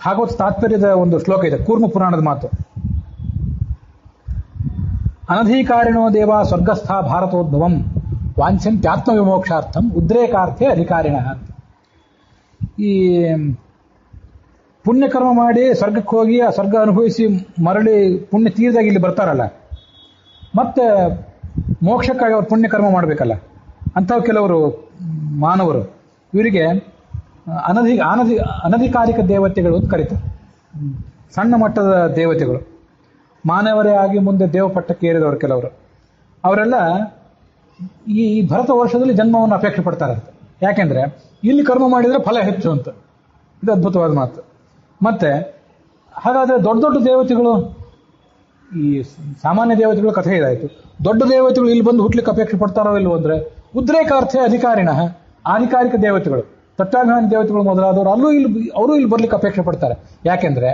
ಭಾಗವತ ತಾತ್ಪರ್ಯದ ಒಂದು ಶ್ಲೋಕ ಇದೆ, ಕೂರ್ಮ ಪುರಾಣದ ಮಾತು. ಅನಧಿಕಾರಿಣೋ ದೇವ ಸ್ವರ್ಗಸ್ಥ ಭಾರತೋದ್ಭವಂ ವಾಂಛಂತ್ಯಾತ್ಮ ವಿಮೋಕ್ಷಾರ್ಥಂ ಉದ್ರೇಕಾರ್ಥೆ ಅಧಿಕಾರಿಣ ಅಂತ. ಈ ಪುಣ್ಯಕರ್ಮ ಮಾಡಿ ಸ್ವರ್ಗಕ್ಕೆ ಹೋಗಿ ಆ ಸ್ವರ್ಗ ಅನುಭವಿಸಿ ಮರಳಿ ಪುಣ್ಯ ತೀರಿದಾಗ ಇಲ್ಲಿ ಬರ್ತಾರಲ್ಲ, ಮತ್ತೆ ಮೋಕ್ಷಕ್ಕಾಗಿ ಅವ್ರು ಪುಣ್ಯಕರ್ಮ ಮಾಡಬೇಕಲ್ಲ, ಅಂಥವು ಕೆಲವರು ಮಾನವರು ಇವರಿಗೆ ಅನಧಿಕಾರಿಕ ದೇವತೆಗಳು ಅಂತ ಕರೀತಾರೆ. ಸಣ್ಣ ಮಟ್ಟದ ದೇವತೆಗಳು, ಮಾನವರೇ ಆಗಿ ಮುಂದೆ ದೇವಪಟ್ಟಕ್ಕೆ ಏರಿದವರು ಕೆಲವರು. ಅವರೆಲ್ಲ ಈ ಭರತ ವರ್ಷದಲ್ಲಿ ಜನ್ಮವನ್ನು ಅಪೇಕ್ಷೆ ಪಡ್ತಾರಂತೆ. ಯಾಕೆಂದ್ರೆ ಇಲ್ಲಿ ಕರ್ಮ ಮಾಡಿದ್ರೆ ಫಲ ಹೆಚ್ಚು ಅಂತ. ಇದು ಅದ್ಭುತವಾದ ಮಾತು. ಮತ್ತೆ ಹಾಗಾದ್ರೆ ದೊಡ್ಡ ದೊಡ್ಡ ದೇವತೆಗಳು, ಈ ಸಾಮಾನ್ಯ ದೇವತೆಗಳು ಕಥೆ ಇದಾಯಿತು, ದೊಡ್ಡ ದೇವತೆಗಳು ಇಲ್ಲಿ ಬಂದು ಹುಟ್ಲಿಕ್ಕೆ ಅಪೇಕ್ಷೆ ಪಡ್ತಾರೋ ಇಲ್ವೋ ಅಂದ್ರೆ ಉದ್ರೇಕಾರ್ಥೆ ಅಧಿಕಾರಿಣ, ಆಧಿಕಾರಿಕ ದೇವತೆಗಳು, ತತ್ವಾಭಿಮಾನಿ ದೇವತೆಗಳು ಮೊದಲಾದವರು ಅವರು ಇಲ್ಲಿ ಬರ್ಲಿಕ್ಕೆ ಅಪೇಕ್ಷೆ ಪಡ್ತಾರೆ. ಯಾಕೆಂದ್ರೆ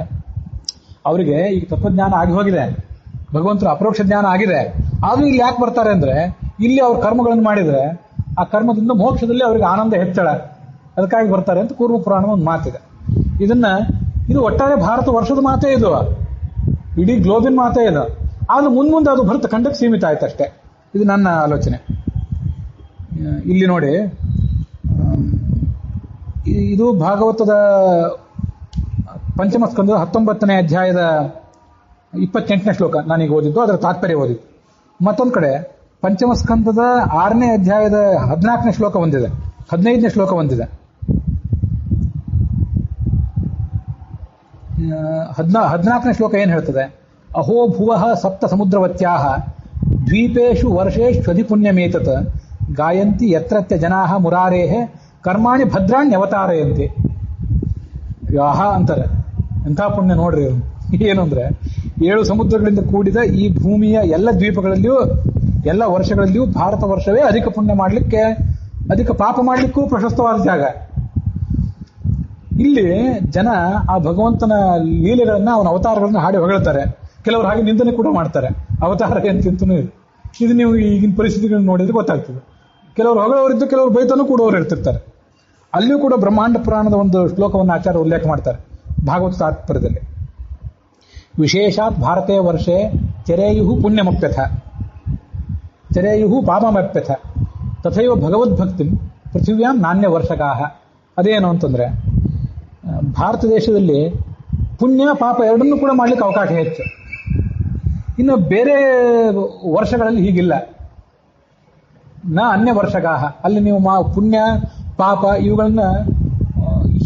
ಅವರಿಗೆ ಈಗ ತತ್ವಜ್ಞಾನ ಆಗಿ ಹೋಗಿದೆ, ಭಗವಂತನ ಅಪರೋಕ್ಷ ಜ್ಞಾನ ಆಗಿದೆ. ಆದ್ರೂ ಇಲ್ಲಿ ಯಾಕೆ ಬರ್ತಾರೆ ಅಂದ್ರೆ ಇಲ್ಲಿ ಅವ್ರ ಕರ್ಮಗಳನ್ನು ಮಾಡಿದ್ರೆ ಆ ಕರ್ಮದಿಂದ ಮೋಕ್ಷದಲ್ಲಿ ಅವರಿಗೆ ಆನಂದ ಹೆಚ್ಚಳ, ಅದಕ್ಕಾಗಿ ಬರ್ತಾರೆ ಅಂತ ಕೂರ್ಮ ಪುರಾಣದ ಒಂದು ಮಾತಿದೆ. ಇದು ಒಟ್ಟಾರೆ ಭಾರತ ವರ್ಷದ ಮಾತೇ ಇದು, ಇಡೀ ಗ್ಲೋಬಿನ್ ಮಾತೇ ಇದು. ಆದ್ರೂ ಮುಂದೆ ಅದು ಭರತ ಖಂಡಕ್ಕೆ ಸೀಮಿತ ಆಯ್ತು ಅಷ್ಟೇ. ಇದು ನನ್ನ ಆಲೋಚನೆ. ಇಲ್ಲಿ ನೋಡಿ, ಇದು ಭಾಗವತದ ಪಂಚಮ ಸ್ಕಂದದ 19ನೇ ಅಧ್ಯಾಯದ 28ನೇ ಶ್ಲೋಕ ನಾನೀಗ ಓದಿದ್ದು, ಅದರ ತಾತ್ಪರ್ಯ ಓದಿದ್ದು. ಮತ್ತೊಂದು ಕಡೆ ಪಂಚಮ ಸ್ಕಂದದ 6ನೇ ಅಧ್ಯಾಯದ 14ನೇ ಶ್ಲೋಕ ಒಂದಿದೆ, 15ನೇ ಶ್ಲೋಕ ಒಂದಿದೆ. 14ನೇ ಶ್ಲೋಕ ಏನ್ ಹೇಳ್ತದೆ? ಅಹೋ ಭುವಃ ಸಪ್ತ ಸಮುದ್ರವತ್ಯಾಹ ದ್ವೀಪೇಶು ವರ್ಷೇಶ್ವಧಿ ಪುಣ್ಯಮೇತತ್ ಗಾಯಂತಿ ಯತ್ರತ್ಯ ಜನಾಹ ಮುರಾರೇಹ ಕರ್ಮಾಣಿ ಭದ್ರಾಣ್ಯವತಾರಯಂತಿ. ಯಾಹ ಅಂತಾರೆ. ಎಂಥ ಪುಣ್ಯ ನೋಡ್ರಿ. ಏನು ಅಂದ್ರೆ 7 ಸಮುದ್ರಗಳಿಂದ ಕೂಡಿದ ಈ ಭೂಮಿಯ ಎಲ್ಲ ದ್ವೀಪಗಳಲ್ಲಿಯೂ ಎಲ್ಲ ವರ್ಷಗಳಲ್ಲಿಯೂ ಭಾರತ ವರ್ಷವೇ ಅಧಿಕ ಪುಣ್ಯ ಮಾಡಲಿಕ್ಕೆ, ಅಧಿಕ ಪಾಪ ಮಾಡಲಿಕ್ಕೂ ಪ್ರಶಸ್ತವಾದ ಜಾಗ. ಇಲ್ಲಿ ಜನ ಆ ಭಗವಂತನ ಲೀಲೆಗಳನ್ನ, ಅವನ ಅವತಾರಗಳನ್ನ ಹಾಡಿ ಹೊಗಳ್ತಾರೆ. ಕೆಲವರು ಹಾಗೆ ನಿಂದನೆ ಕೂಡ ಮಾಡ್ತಾರೆ. ಅವತಾರ ಎಂತನೂ ಇದೆ. ಇದು ನೀವು ಈಗಿನ ಪರಿಸ್ಥಿತಿಗಳನ್ನ ನೋಡಿದ್ರೆ ಗೊತ್ತಾಗ್ತದೆ. ಕೆಲವರು ಹೊಗಳವರಿದ್ದು ಕೆಲವರು ಬೈತನೂ ಕೂಡ ಅವರು ಇರ್ತಿರ್ತಾರೆ. ಅಲ್ಲಿಯೂ ಕೂಡ ಬ್ರಹ್ಮಾಂಡ ಪುರಾಣದ ಒಂದು ಶ್ಲೋಕವನ್ನು ಆಚಾರ್ಯ ಉಲ್ಲೇಖ ಮಾಡ್ತಾರೆ ಭಾಗವತ ತಾತ್ಪರ್ಯದಲ್ಲಿ. ವಿಶೇಷಾತ್ ಭಾರತೇ ವರ್ಷೆ ಚರೇಯು ಪುಣ್ಯಮಪ್ಯಥ ಚರೇಯು ಪಾಪಮಪ್ಯಥ ತಥೈವ ಭಗವದ್ಭಕ್ತಿ ಪೃಥಿವ್ಯಾಂ ನಾಣ್ಯ ವರ್ಷಗಾಹ. ಅದೇನು ಅಂತಂದ್ರೆ, ಭಾರತ ದೇಶದಲ್ಲಿ ಪುಣ್ಯ ಪಾಪ ಎರಡನ್ನೂ ಕೂಡ ಮಾಡ್ಲಿಕ್ಕೆ ಅವಕಾಶ ಹೆಚ್ಚು. ಇನ್ನು ಬೇರೆ ವರ್ಷಗಳಲ್ಲಿ ಹೀಗಿಲ್ಲ. ಅನ್ಯ ವರ್ಷಗಾಹ, ಅಲ್ಲಿ ನೀವು ಪುಣ್ಯ ಪಾಪ ಇವುಗಳನ್ನ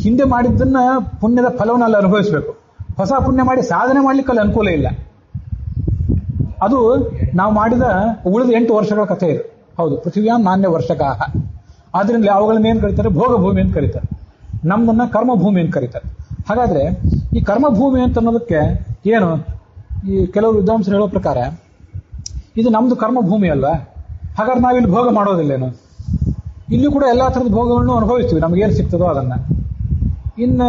ಹಿಂದೆ ಮಾಡಿದ್ದನ್ನ ಪುಣ್ಯದ ಫಲವನ್ನು ಅಲ್ಲಿ ಅನುಭವಿಸಬೇಕು. ಹೊಸ ಪುಣ್ಯ ಮಾಡಿ ಸಾಧನೆ ಮಾಡ್ಲಿಕ್ಕೆ ಅಲ್ಲಿ ಅನುಕೂಲ ಇಲ್ಲ. ಅದು ನಾವು ಮಾಡಿದ ಉಳಿದ 8 ವರ್ಷಗಳ ಕಥೆ ಇದು. ಹೌದು, ಪೃಥ್ವಿಯಾಂ ನಾಣ್ಯ ವರ್ಷಗಾಹ. ಆದ್ರಿಂದ ಅವುಗಳನ್ನ ಏನ್ ಕರೀತಾರೆ? ಭೋಗ ಭೂಮಿ ಅಂತ ಕರೀತಾರೆ. ನಮ್ದನ್ನ ಕರ್ಮಭೂಮಿ ಅಂತ ಕರೀತಾರೆ. ಹಾಗಾದ್ರೆ ಈ ಕರ್ಮಭೂಮಿ ಅಂತ ಅನ್ನೋದಕ್ಕೆ ಏನು, ಈ ಕೆಲವು ವಿದ್ವಾಂಸರು ಹೇಳೋ ಪ್ರಕಾರ ಇದು ನಮ್ದು ಕರ್ಮಭೂಮಿ ಅಲ್ವಾ, ಹಾಗಾದ್ರೆ ನಾವಿಲ್ಲಿ ಭೋಗ ಮಾಡೋದಿಲ್ಲೇನು? ಇಲ್ಲಿ ಕೂಡ ಎಲ್ಲಾ ಥರದ ಭೋಗಗಳನ್ನು ಅನುಭವಿಸ್ತೀವಿ, ನಮಗೇನು ಸಿಗ್ತದೋ ಅದನ್ನ. ಇನ್ನು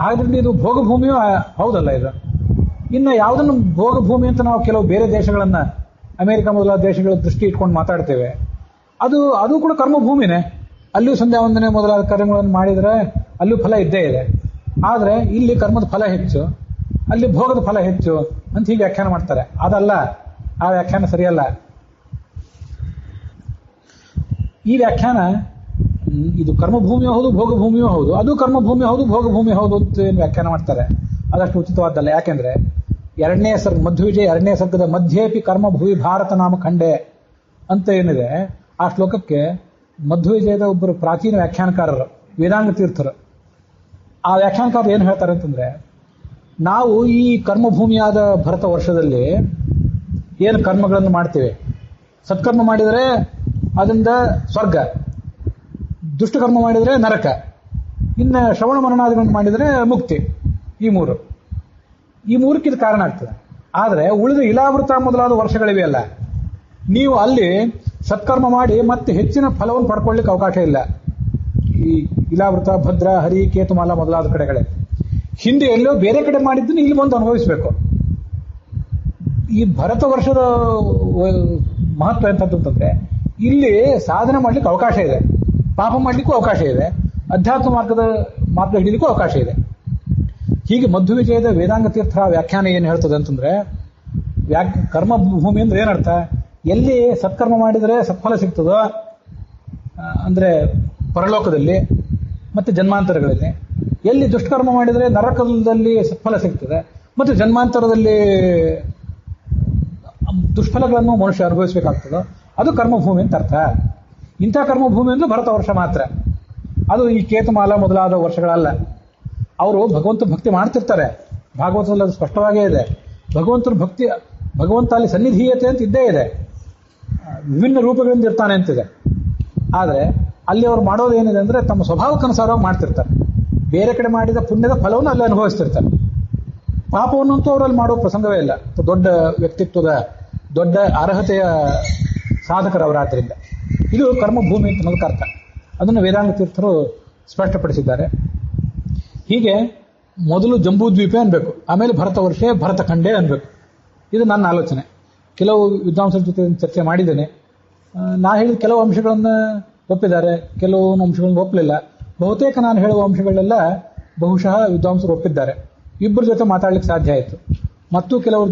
ಹಾಗಾದ್ರೆ ಇದು ಭೋಗಭೂಮಿಯೂ ಹೌದಲ್ಲ ಇದು. ಇನ್ನು ಯಾವುದನ್ನು ಭೋಗಭೂಮಿ ಅಂತ ನಾವು ಕೆಲವು ಬೇರೆ ದೇಶಗಳನ್ನ, ಅಮೆರಿಕ ಮೊದಲಾದ ದೇಶಗಳ ದೃಷ್ಟಿ ಇಟ್ಕೊಂಡು ಮಾತಾಡ್ತೇವೆ, ಅದು ಕೂಡ ಕರ್ಮಭೂಮಿನೇ. ಅಲ್ಲಿಯೂ ಸಂಧ್ಯಾ ವಂದನೆ ಮೊದಲಾದ ಕಾರ್ಯಗಳನ್ನು ಮಾಡಿದರೆ ಅಲ್ಲಿಯೂ ಫಲ ಇದ್ದೇ ಇದೆ. ಆದರೆ ಇಲ್ಲಿ ಕರ್ಮದ ಫಲ ಹೆಚ್ಚು, ಅಲ್ಲಿ ಭೋಗದ ಫಲ ಹೆಚ್ಚು ಅಂತ ಹೀಗೆ ವ್ಯಾಖ್ಯಾನ ಮಾಡ್ತಾರೆ. ಅದಲ್ಲ, ಆ ವ್ಯಾಖ್ಯಾನ ಸರಿಯಲ್ಲ. ಈ ವ್ಯಾಖ್ಯಾನ ಇದು ಕರ್ಮಭೂಮಿಯೂ ಹೌದು ಭೋಗಭೂಮಿಯೂ ಹೌದು, ಅದು ಕರ್ಮಭೂಮಿ ಹೌದು ಭೋಗಭೂಮಿ ಹೌದು ಅಂತ ಏನು ವ್ಯಾಖ್ಯಾನ ಮಾಡ್ತಾರೆ, ಅದಷ್ಟು ಉಚಿತವಾದ್ದಲ್ಲ. ಯಾಕೆಂದ್ರೆ ಎರಡನೇ ಸರ್ಗ ಮಧ್ವವಿಜಯ ಎರಡನೇ ಸರ್ಗದ ಮಧ್ಯೇಪಿ ಕರ್ಮಭೂವಿ ಭಾರತ ನಾಮ ಖಂಡೆ ಅಂತ ಏನಿದೆ, ಆ ಶ್ಲೋಕಕ್ಕೆ ಮಧ್ವವಿಜಯದ ಒಬ್ಬರು ಪ್ರಾಚೀನ ವ್ಯಾಖ್ಯಾನಕಾರರು, ವೇದಾಂಗ ತೀರ್ಥರು, ಆ ವ್ಯಾಖ್ಯಾನಕಾರರು ಏನು ಹೇಳ್ತಾರೆ ಅಂತಂದ್ರೆ, ನಾವು ಈ ಕರ್ಮಭೂಮಿಯಾದ ಭರತ ವರ್ಷದಲ್ಲಿ ಏನು ಕರ್ಮಗಳನ್ನು ಮಾಡ್ತೇವೆ, ಸತ್ಕರ್ಮ ಮಾಡಿದರೆ ಅದರಿಂದ ಸ್ವರ್ಗ, ದುಷ್ಟಕರ್ಮ ಮಾಡಿದರೆ ನರಕ, ಇನ್ನು ಶ್ರವಣ ಮನನಾದಿಗಳನ್ನು ಮಾಡಿದರೆ ಮುಕ್ತಿ. ಈ ಮೂರಕ್ಕೆ ಇದು ಕಾರಣ ಆಗ್ತದೆ. ಆದರೆ ಉಳಿದ ಇಲಾವೃತ ಮೊದಲಾದ ವರ್ಷಗಳಿವೆ ಅಲ್ಲ, ನೀವು ಅಲ್ಲಿ ಸತ್ಕರ್ಮ ಮಾಡಿ ಮತ್ತೆ ಹೆಚ್ಚಿನ ಫಲವನ್ನು ಪಡ್ಕೊಳ್ಳಿಕ್ಕೆ ಅವಕಾಶ ಇಲ್ಲ. ಈ ಇಲಾವೃತ, ಭದ್ರ, ಹರಿ, ಕೇತುಮಾಲ ಮೊದಲಾದ ಕಡೆಗಳೇ ಹಿಂದೆ ಎಲ್ಲೋ ಬೇರೆ ಕಡೆ ಮಾಡಿದ್ದನ್ನು ಇಲ್ಲಿ ಬಂದು ಅನುಭವಿಸಬೇಕು. ಈ ಭರತ ವರ್ಷದ ಮಹತ್ವ ಎಂತಂತಂದ್ರೆ, ಇಲ್ಲಿ ಸಾಧನೆ ಮಾಡ್ಲಿಕ್ಕೆ ಅವಕಾಶ ಇದೆ, ಪಾಪ ಮಾಡ್ಲಿಕ್ಕೂ ಅವಕಾಶ ಇದೆ, ಅಧ್ಯಾತ್ಮ ಮಾರ್ಗ ಹಿಡಿಲಿಕ್ಕೂ ಅವಕಾಶ ಇದೆ. ಹೀಗೆ ಮಧ್ವವಿಜಯದ ವೇದಾಂಗ ತೀರ್ಥರ ವ್ಯಾಖ್ಯಾನ ಏನು ಹೇಳ್ತದೆ ಅಂತಂದ್ರೆ, ಕರ್ಮಭೂಮಿ ಅಂದ್ರೆ ಏನರ್ಥ, ಎಲ್ಲಿ ಸತ್ಕರ್ಮ ಮಾಡಿದರೆ ಸತ್ಫಲ ಸಿಗ್ತದೋ ಅಂದ್ರೆ ಪರಲೋಕದಲ್ಲಿ ಮತ್ತೆ ಜನ್ಮಾಂತರಗಳಲ್ಲಿ, ಎಲ್ಲಿ ದುಷ್ಕರ್ಮ ಮಾಡಿದರೆ ನರಕದಲ್ಲಿ ಸತ್ಫಲ ಸಿಗ್ತದೆ ಮತ್ತು ಜನ್ಮಾಂತರದಲ್ಲಿ ದುಷ್ಫಲಗಳನ್ನು ಮನುಷ್ಯ ಅನುಭವಿಸಬೇಕಾಗ್ತದೋ ಅದು ಕರ್ಮಭೂಮಿ ಅಂತ ಅರ್ಥ. ಇಂಥ ಕರ್ಮಭೂಮಿ ಅಂದ್ರೆ ಭರತ ವರ್ಷ ಮಾತ್ರ, ಅದು ಈ ಕೇತುಮಾಲ ಮೊದಲಾದ ವರ್ಷಗಳಲ್ಲ. ಅವರು ಭಗವಂತ ಭಕ್ತಿ ಮಾಡ್ತಿರ್ತಾರೆ, ಭಾಗವತದಲ್ಲಿ ಅದು ಸ್ಪಷ್ಟವಾಗೇ ಇದೆ. ಭಗವಂತನ ಭಕ್ತಿ, ಭಗವಂತ ಅಲ್ಲಿ ಸನ್ನಿಧೀಯತೆ ಅಂತ ಇದ್ದೇ ಇದೆ, ವಿಭಿನ್ನ ರೂಪಗಳಿಂದ ಇರ್ತಾನೆ ಅಂತಿದೆ. ಆದರೆ ಅಲ್ಲಿ ಅವ್ರು ಮಾಡೋದೇನಿದೆ ಅಂದ್ರೆ ತಮ್ಮ ಸ್ವಭಾವಕ್ಕನುಸಾರವಾಗಿ ಮಾಡ್ತಿರ್ತಾರೆ. ಬೇರೆ ಕಡೆ ಮಾಡಿದ ಪುಣ್ಯದ ಫಲವನ್ನು ಅಲ್ಲಿ ಅನುಭವಿಸ್ತಿರ್ತಾರೆ. ಪಾಪವನ್ನಂತೂ ಅವರಲ್ಲಿ ಮಾಡೋ ಪ್ರಸಂಗವೇ ಇಲ್ಲ. ದೊಡ್ಡ ವ್ಯಕ್ತಿತ್ವದ, ದೊಡ್ಡ ಅರ್ಹತೆಯ ಸಾಧಕರವರಾದ್ರಿಂದ ಇದು ಕರ್ಮಭೂಮಿ ಅಂತ ಅನ್ನೋದಕ್ಕೆ ಅರ್ಥ. ಅದನ್ನು ವೇದಾಂಗ ತೀರ್ಥರು ಸ್ಪಷ್ಟಪಡಿಸಿದ್ದಾರೆ. ಹೀಗೆ ಮೊದಲು ಜಂಬೂದ್ವೀಪ ಅನ್ಬೇಕು, ಆಮೇಲೆ ಭರತ ವರ್ಷೆ ಭರತ ಖಂಡೆ ಅನ್ಬೇಕು. ಇದು ನನ್ನ ಆಲೋಚನೆ. ಕೆಲವು ವಿದ್ವಾಂಸರ ಜೊತೆ ಚರ್ಚೆ ಮಾಡಿದ್ದೇನೆ. ನಾ ಹೇಳಿದ ಕೆಲವು ಅಂಶಗಳನ್ನು ಒಪ್ಪಿದ್ದಾರೆ, ಕೆಲವು ಅಂಶಗಳನ್ನು ಒಪ್ಪಲಿಲ್ಲ. ಬಹುತೇಕ ನಾನು ಹೇಳುವ ಅಂಶಗಳೆಲ್ಲ ಬಹುಶಃ ವಿದ್ವಾಂಸರು ಒಪ್ಪಿದ್ದಾರೆ. ಇಬ್ಬರ ಜೊತೆ ಮಾತಾಡ್ಲಿಕ್ಕೆ ಸಾಧ್ಯ ಆಯಿತು. ಮತ್ತು ಕೆಲವರು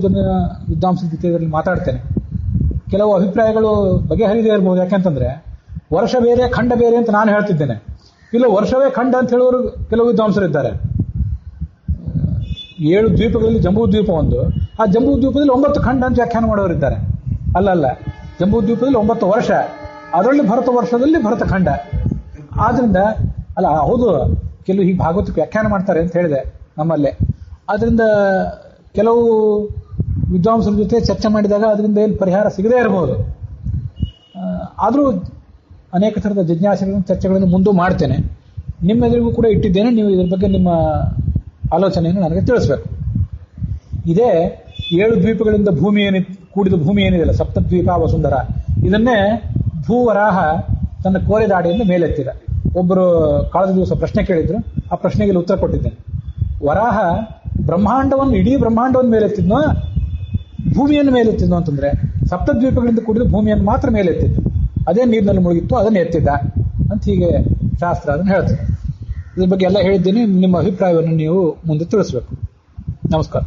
ವಿದ್ವಾಂಸರ ಜೊತೆ ಇದರಲ್ಲಿ ಮಾತಾಡ್ತೇನೆ. ಕೆಲವು ಅಭಿಪ್ರಾಯಗಳು ಬಗೆಹರಿದೇ ಇರಬಹುದು. ಯಾಕೆಂತಂದ್ರೆ ವರ್ಷ ಬೇರೆ ಖಂಡ ಬೇರೆ ಅಂತ ನಾನು ಹೇಳ್ತಿದ್ದೇನೆ, ಇಲ್ಲ ವರ್ಷವೇ ಖಂಡ ಅಂತ ಹೇಳೋರು ಕೆಲವು ವಿದ್ವಾಂಸರು ಇದ್ದಾರೆ. 7 ದ್ವೀಪಗಳಲ್ಲಿ ಜಂಬೂ ದ್ವೀಪ ಒಂದು, ಆ ಜಂಬೂ ದ್ವೀಪದಲ್ಲಿ 9 ಖಂಡ ಅಂತ ವ್ಯಾಖ್ಯಾನ ಮಾಡೋರಿದ್ದಾರೆ. ಅಲ್ಲಲ್ಲ, ಜಂಬೂ ದ್ವೀಪದಲ್ಲಿ 9 ವರ್ಷ, ಅದರಲ್ಲಿ ಭರತ ವರ್ಷದಲ್ಲಿ ಭರತ ಖಂಡ. ಆದ್ರಿಂದ ಅಲ್ಲ, ಹೌದು, ಕೆಲವು ಹೀಗೆ ಭಾಗವತಕ್ಕೆ ವ್ಯಾಖ್ಯಾನ ಮಾಡ್ತಾರೆ ಅಂತ ಹೇಳಿದೆ ನಮ್ಮಲ್ಲೇ. ಆದ್ರಿಂದ ಕೆಲವು ವಿದ್ವಾಂಸರ ಜೊತೆ ಚರ್ಚೆ ಮಾಡಿದಾಗ ಅದರಿಂದ ಏನು ಪರಿಹಾರ ಸಿಗದೇ ಇರಬಹುದು. ಆದರೂ ಅನೇಕ ಥರದ ಜಿಜ್ಞಾಸೆಗಳನ್ನು, ಚರ್ಚೆಗಳನ್ನು ಮುಂದೆ ಮಾಡ್ತೇನೆ. ನಿಮ್ಮೆದುರಿಗೂ ಕೂಡ ಇಟ್ಟಿದ್ದೇನೆ. ನೀವು ಇದ್ರ ಬಗ್ಗೆ ನಿಮ್ಮ ಆಲೋಚನೆಯನ್ನು ನನಗೆ ತಿಳಿಸ್ಬೇಕು. ಇದೇ 7 ದ್ವೀಪಗಳಿಂದ ಕೂಡಿದ ಭೂಮಿ ಏನಿದೆಯಲ್ಲ, ಸಪ್ತದ್ವೀಪ ವಸುಂಧರ, ಇದನ್ನೇ ಭೂವರಾಹ ತನ್ನ ಕೋರೆದಾಡಿಯಿಂದ ಮೇಲೆತ್ತಿದ. ಒಬ್ಬರು ಕಳೆದ ದಿವಸ ಪ್ರಶ್ನೆ ಕೇಳಿದ್ರು, ಆ ಪ್ರಶ್ನೆಗೆ ಉತ್ತರ ಕೊಟ್ಟಿದ್ದೇನೆ. ವರಾಹ ಬ್ರಹ್ಮಾಂಡವನ್ನು, ಇಡೀ ಬ್ರಹ್ಮಾಂಡವನ್ನು ಮೇಲೆತ್ತಿದ್ನೋ ಭೂಮಿಯನ್ನು ಮೇಲೆತ್ತಿದ್ನೋ ಅಂತಂದ್ರೆ, ಸಪ್ತದ್ವೀಪಗಳಿಂದ ಕೂಡಿದ ಭೂಮಿಯನ್ನು ಮಾತ್ರ ಮೇಲೆತ್ತಿದ್ದು, ಅದೇ ನೀರಿನಲ್ಲಿ ಮುಳುಗಿತ್ತು, ಅದನ್ನು ಎತ್ತಿದ್ದ ಅಂತ ಹೀಗೆ ಶಾಸ್ತ್ರ ಅದನ್ನು ಹೇಳ್ತದೆ. ಇದ್ರ ಬಗ್ಗೆ ಎಲ್ಲ ಹೇಳಿದ್ದೀನಿ. ನಿಮ್ಮ ಅಭಿಪ್ರಾಯವನ್ನು ನೀವು ಮುಂದೆ ತಿಳಿಸ್ಬೇಕು. ನಮಸ್ಕಾರ.